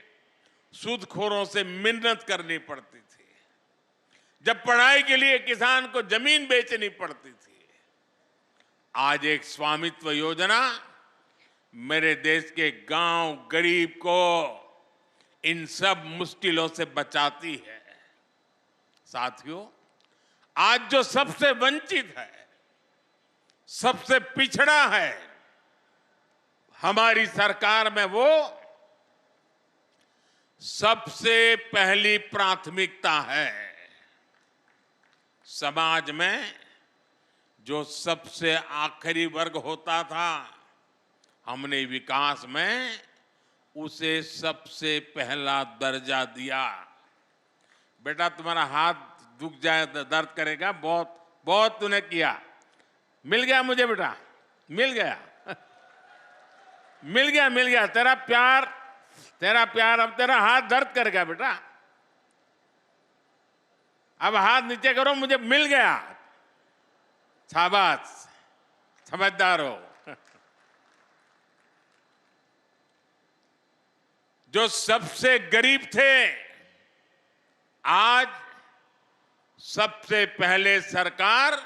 सूदखोरों से मिन्नत करनी पड़ती थी। जब पढ़ाई के लिए किसान को जमीन बेचनी पड़ती थी। आज एक स्वामित्व योजना मेरे देश के गांव गरीब को इन सब मुश्किलों से बचाती है। साथियों, आज जो सबसे वंचित है, सबसे पिछड़ा है, हमारी सरकार में वो सबसे पहली प्राथमिकता है। समाज में जो सबसे आखिरी वर्ग होता था, हमने विकास में उसे सबसे पहला दर्जा दिया। बेटा, तुम्हारा हाथ दुख जाए, दर्द करेगा, बहुत बहुत तूने किया। मिल गया मुझे बेटा, मिल गया मिल गया मिल गया। तेरा प्यार अब तेरा हाथ दर्द करेगा बेटा। अब हाथ नीचे करो, मुझे मिल गया। शाबाश, समझदार हो। जो सबसे गरीब थे, आज सबसे पहले सरकार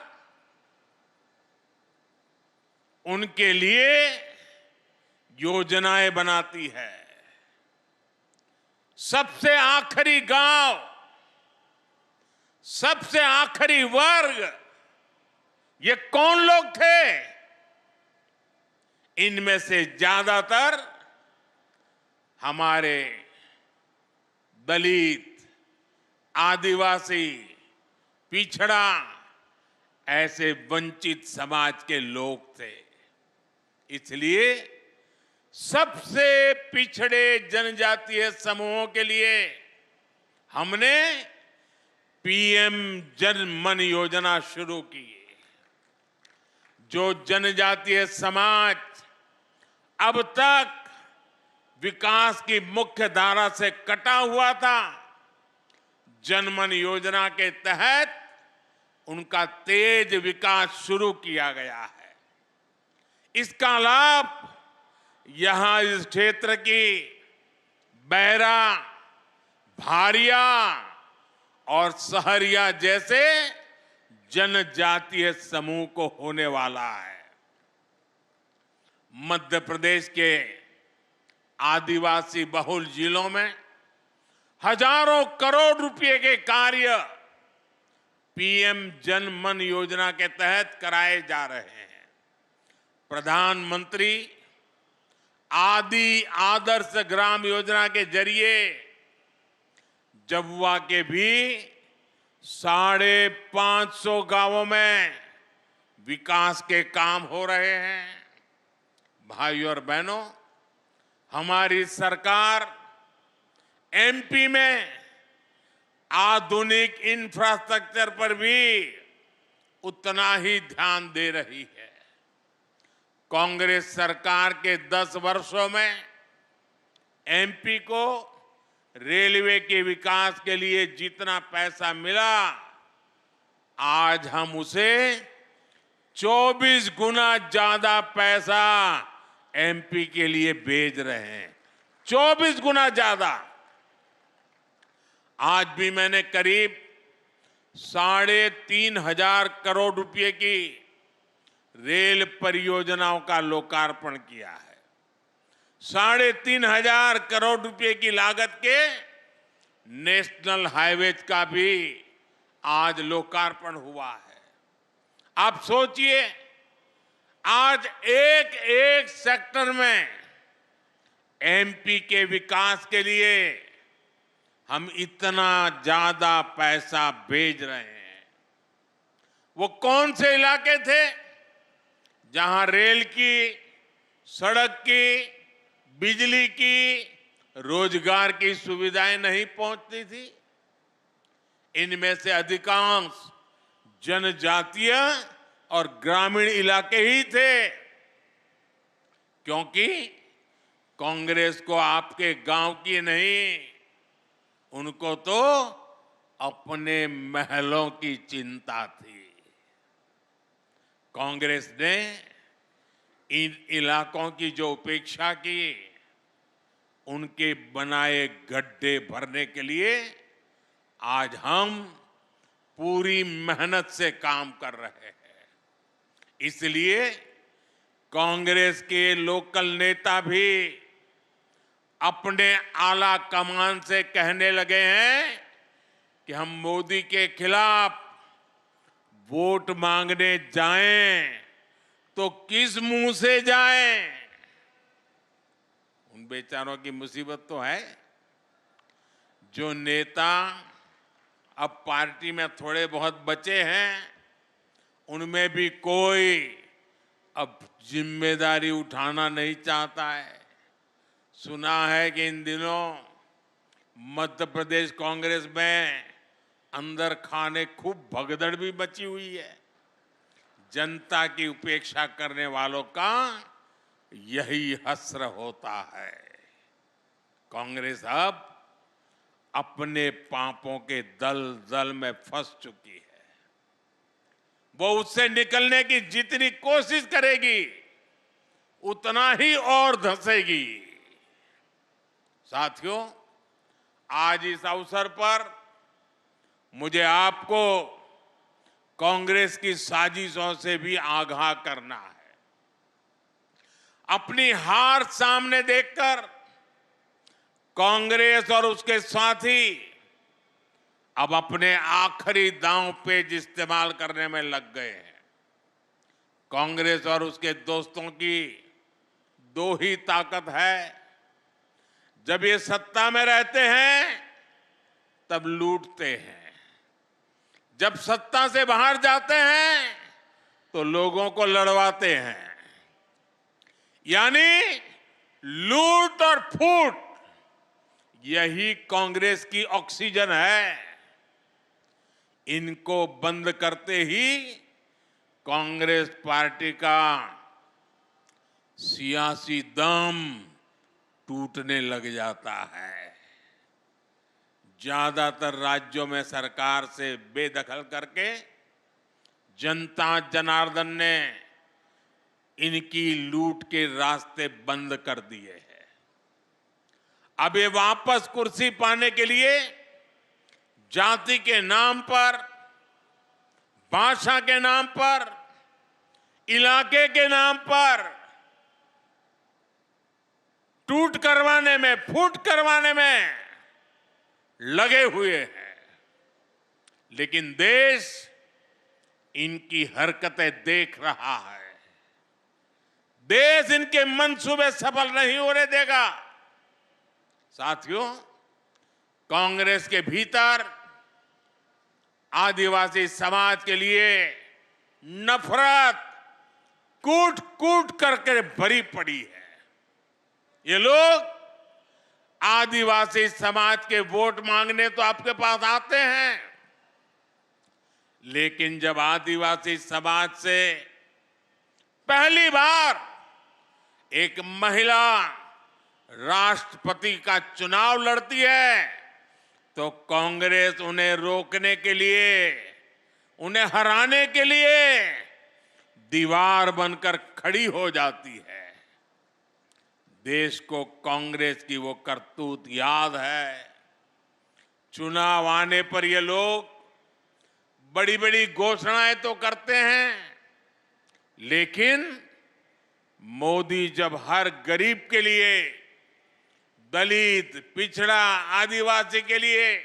उनके लिए योजनाएं बनाती है। सबसे आखिरी गांव, सबसे आखिरी वर्ग, ये कौन लोग थे? इनमें से ज्यादातर हमारे दलित, आदिवासी, पिछड़ा ऐसे वंचित समाज के लोग थे। इसलिए सबसे पिछड़े जनजातीय समूहों के लिए हमने पीएम जन मन योजना शुरू की। जो जनजातीय समाज अब तक विकास की मुख्य धारा से कटा हुआ था, जनमन योजना के तहत उनका तेज विकास शुरू किया गया है। इसका लाभ यहां इस क्षेत्र की बैरा, भारिया और सहरिया जैसे जनजातीय समूह को होने वाला है। मध्य प्रदेश के आदिवासी बहुल जिलों में हजारों करोड़ रुपए के कार्य पीएम जन मन योजना के तहत कराए जा रहे हैं। प्रधानमंत्री आदि आदर्श ग्राम योजना के जरिए जबुआ के भी 550 गांवों में विकास के काम हो रहे हैं। भाइयों और बहनों, हमारी सरकार एमपी में आधुनिक इंफ्रास्ट्रक्चर पर भी उतना ही ध्यान दे रही है। कांग्रेस सरकार के 10 वर्षों में एमपी को रेलवे के विकास के लिए जितना पैसा मिला, आज हम उसे 24 गुना ज्यादा पैसा एमपी के लिए भेज रहे हैं। 24 गुना ज्यादा। आज भी मैंने करीब 3,500 करोड़ रुपए की रेल परियोजनाओं का लोकार्पण किया है। 3,500 करोड़ रुपए की लागत के नेशनल हाईवेज का भी आज लोकार्पण हुआ है। आप सोचिए, आज एक एक सेक्टर में एमपी के विकास के लिए हम इतना ज्यादा पैसा भेज रहे हैं। वो कौन से इलाके थे जहां रेल की, सड़क की, बिजली की, रोजगार की सुविधाएं नहीं पहुंचती थी? इनमें से अधिकांश जनजातीय और ग्रामीण इलाके ही थे, क्योंकि कांग्रेस को आपके गांव की नहीं, उनको तो अपने महलों की चिंता थी। कांग्रेस ने इन इलाकों की जो उपेक्षा की, उनके बनाए गड्ढे भरने के लिए आज हम पूरी मेहनत से काम कर रहे हैं। इसलिए कांग्रेस के लोकल नेता भी अपने आला कमान से कहने लगे हैं कि हम मोदी के खिलाफ वोट मांगने जाएं तो किस मुंह से जाएं? उन बेचारों की मुसीबत तो है। जो नेता अब पार्टी में थोड़े बहुत बचे हैं, उनमें भी कोई अब जिम्मेदारी उठाना नहीं चाहता है। सुना है कि इन दिनों मध्य प्रदेश कांग्रेस में अंदर खाने खूब भगदड़ भी मची हुई है। जनता की उपेक्षा करने वालों का यही हश्र होता है। कांग्रेस अब अपने पापों के दलदल में फंस चुकी है। वो उससे निकलने की जितनी कोशिश करेगी, उतना ही और धंसेगी। साथियों, आज इस अवसर पर मुझे आपको कांग्रेस की साजिशों से भी आगाह करना है। अपनी हार सामने देखकर कांग्रेस और उसके साथी अब अपने आखिरी दांव पेच इस्तेमाल करने में लग गए हैं। कांग्रेस और उसके दोस्तों की दो ही ताकत है। जब ये सत्ता में रहते हैं तब लूटते हैं, जब सत्ता से बाहर जाते हैं तो लोगों को लड़वाते हैं। यानी लूट और फूट, यही कांग्रेस की ऑक्सीजन है। इनको बंद करते ही कांग्रेस पार्टी का सियासी दम टूटने लग जाता है। ज्यादातर राज्यों में सरकार से बेदखल करके जनता जनार्दन ने इनकी लूट के रास्ते बंद कर दिए हैं। अब ये वापस कुर्सी पाने के लिए जाति के नाम पर, भाषा के नाम पर, इलाके के नाम पर टूट करवाने में, फूट करवाने में लगे हुए हैं। लेकिन देश इनकी हरकतें देख रहा है। देश इनके मंसूबे सफल नहीं होने देगा। साथियों, कांग्रेस के भीतर आदिवासी समाज के लिए नफरत कूट कूट करके भरी पड़ी है। ये लोग आदिवासी समाज के वोट मांगने तो आपके पास आते हैं, लेकिन जब आदिवासी समाज से पहली बार एक महिला राष्ट्रपति का चुनाव लड़ती है तो कांग्रेस उन्हें रोकने के लिए, उन्हें हराने के लिए दीवार बनकर खड़ी हो जाती है। देश को कांग्रेस की वो करतूत याद है। चुनाव आने पर ये लोग बड़ी बड़ी घोषणाएं तो करते हैं, लेकिन मोदी जब हर गरीब के लिए, दलित, पिछड़ा, आदिवासी के लिए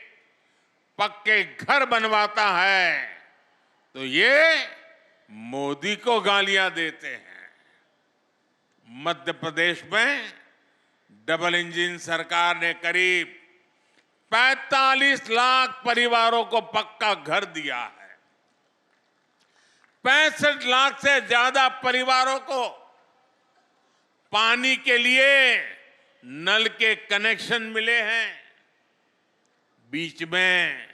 पक्के घर बनवाता है तो ये मोदी को गालियां देते हैं। मध्य प्रदेश में डबल इंजन सरकार ने करीब 45 लाख परिवारों को पक्का घर दिया है। 65 लाख से ज्यादा परिवारों को पानी के लिए नल के कनेक्शन मिले हैं। बीच में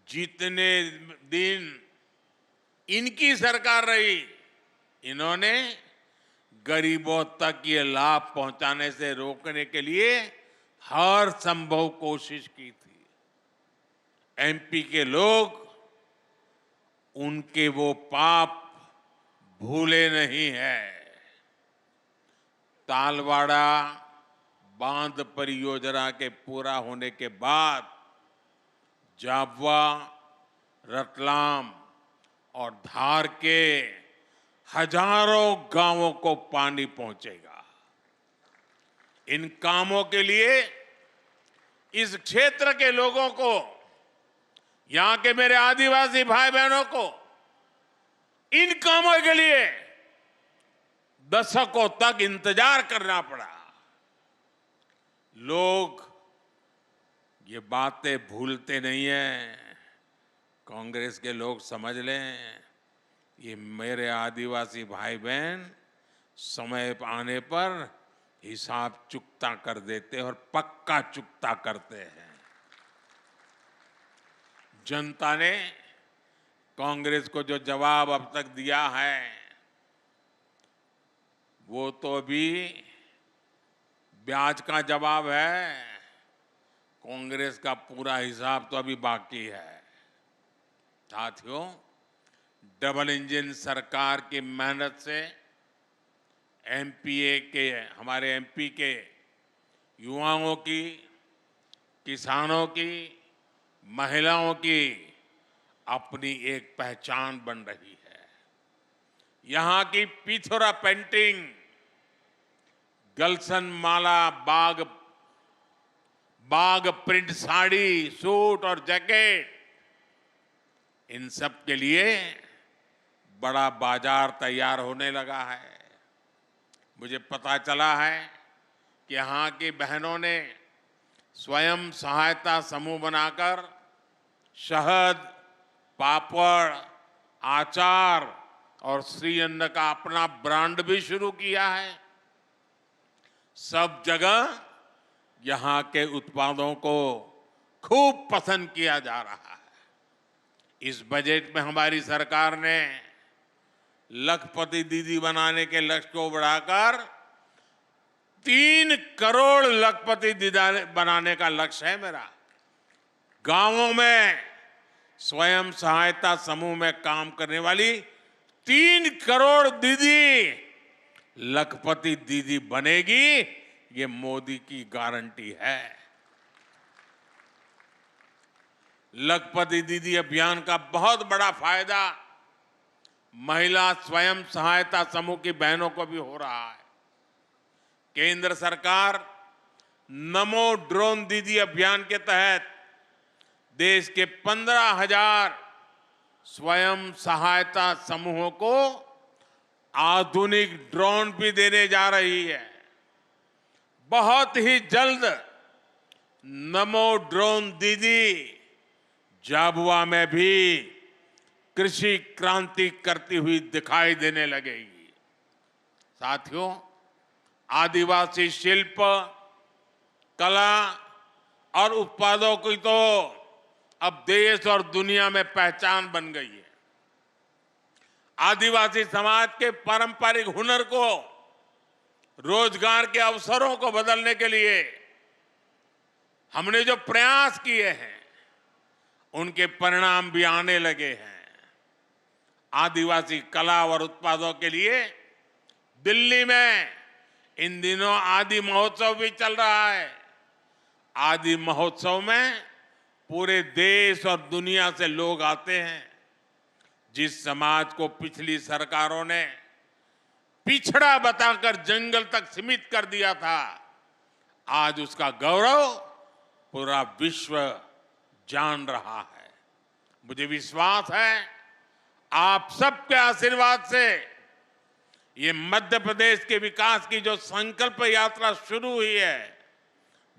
जितने दिन इनकी सरकार रही, इन्होंने गरीबों तक ये लाभ पहुंचाने से रोकने के लिए हर संभव कोशिश की थी। एमपी के लोग उनके वो पाप भूले नहीं हैं। तालवाड़ा बांध परियोजना के पूरा होने के बाद जाबवा, रतलाम और धार के हजारों गांवों को पानी पहुंचेगा। इन कामों के लिए इस क्षेत्र के लोगों को, यहां के मेरे आदिवासी भाई बहनों को इन कामों के लिए दशकों तक इंतजार करना पड़ा। लोग ये बातें भूलते नहीं हैं। कांग्रेस के लोग समझ लें, ये मेरे आदिवासी भाई बहन समय आने पर हिसाब चुकता कर देते हैं और पक्का चुकता करते हैं। जनता ने कांग्रेस को जो जवाब अब तक दिया है वो तो अभी ब्याज का जवाब है। कांग्रेस का पूरा हिसाब तो अभी बाकी है। साथियों, डबल इंजन सरकार की मेहनत से एमपीए के, हमारे एमपी के युवाओं की, किसानों की, महिलाओं की अपनी एक पहचान बन रही है। यहां की पिथौरा पेंटिंग, गलसन माला, बाग प्रिंट साड़ी, सूट और जैकेट, इन सब के लिए बड़ा बाजार तैयार होने लगा है। मुझे पता चला है कि यहाँ की बहनों ने स्वयं सहायता समूह बनाकर शहद, पापड़, आचार और श्रीअन्न का अपना ब्रांड भी शुरू किया है। सब जगह यहाँ के उत्पादों को खूब पसंद किया जा रहा है। इस बजट में हमारी सरकार ने लखपति दीदी बनाने के लक्ष्य को बढ़ाकर 3 करोड़ लखपति दीदी बनाने का लक्ष्य है मेरा। गांवों में स्वयं सहायता समूह में काम करने वाली 3 करोड़ दीदी लखपति दीदी बनेगी, ये मोदी की गारंटी है। लखपति दीदी अभियान का बहुत बड़ा फायदा महिला स्वयं सहायता समूह की बहनों को भी हो रहा है। केंद्र सरकार नमो ड्रोन दीदी अभियान के तहत देश के 15,000 स्वयं सहायता समूहों को आधुनिक ड्रोन भी देने जा रही है। बहुत ही जल्द नमो ड्रोन दीदी झाबुआ में भी कृषि क्रांति करती हुई दिखाई देने लगेगी। साथियों, आदिवासी शिल्प, कला और उत्पादों की तो अब देश और दुनिया में पहचान बन गई है। आदिवासी समाज के पारंपरिक हुनर को रोजगार के अवसरों को बदलने के लिए हमने जो प्रयास किए हैं उनके परिणाम भी आने लगे हैं। आदिवासी कला और उत्पादों के लिए दिल्ली में इन दिनों आदि महोत्सव भी चल रहा है। आदि महोत्सव में पूरे देश और दुनिया से लोग आते हैं। जिस समाज को पिछली सरकारों ने पिछड़ा बताकर जंगल तक सीमित कर दिया था, आज उसका गौरव पूरा विश्व जान रहा है। मुझे विश्वास है आप सबके आशीर्वाद से ये मध्य प्रदेश के विकास की जो संकल्प यात्रा शुरू हुई है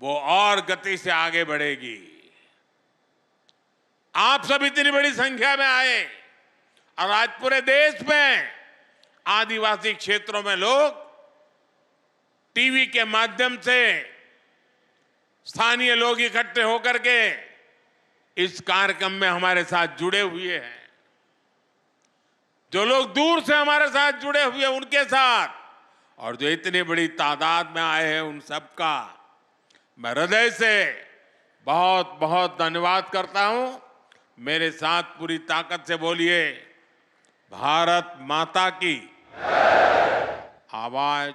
वो और गति से आगे बढ़ेगी। आप सब इतनी बड़ी संख्या में आए और आज पूरे देश में आदिवासी क्षेत्रों में लोग टीवी के माध्यम से स्थानीय लोग इकट्ठे होकर के इस कार्यक्रम में हमारे साथ जुड़े हुए हैं। जो लोग दूर से हमारे साथ जुड़े हुए उनके साथ और जो इतनी बड़ी तादाद में आए हैं उन सबका मैं हृदय से बहुत बहुत धन्यवाद करता हूं। मेरे साथ पूरी ताकत से बोलिए, भारत माता की। आवाज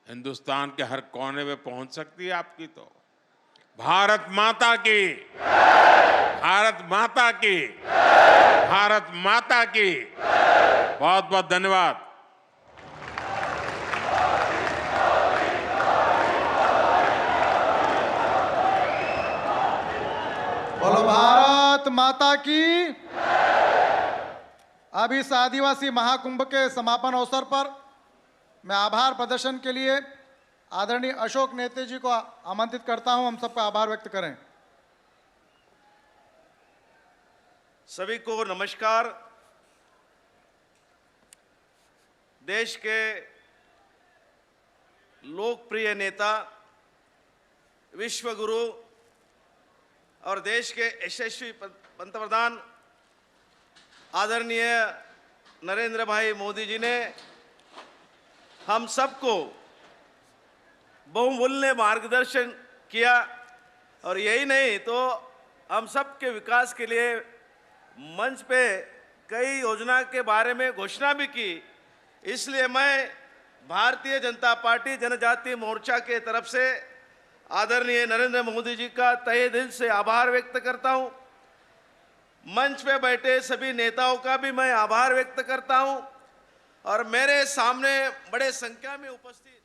हिंदुस्तान के हर कोने में पहुंच सकती है आपकी। तो भारत माता की, भारत माता की, भारत माता की। बहुत बहुत धन्यवाद। बोलो भारत माता की। अब इस आदिवासी महाकुंभ के समापन अवसर पर मैं आभार प्रदर्शन के लिए आदरणीय अशोक नेते जी को आमंत्रित करता हूं। हम सबका आभार व्यक्त करें। सभी को नमस्कार। देश के लोकप्रिय नेता, विश्व गुरु और देश के यशस्वी पंतप्रधान आदरणीय नरेंद्र भाई मोदी जी ने हम सबको बहुमूल्य मार्गदर्शन किया और यही नहीं तो हम सब के विकास के लिए मंच पे कई योजना के बारे में घोषणा भी की। इसलिए मैं भारतीय जनता पार्टी जनजातीय मोर्चा के तरफ से आदरणीय नरेंद्र मोदी जी का तहे दिल से आभार व्यक्त करता हूं। मंच पे बैठे सभी नेताओं का भी मैं आभार व्यक्त करता हूं और मेरे सामने बड़े संख्या में उपस्थित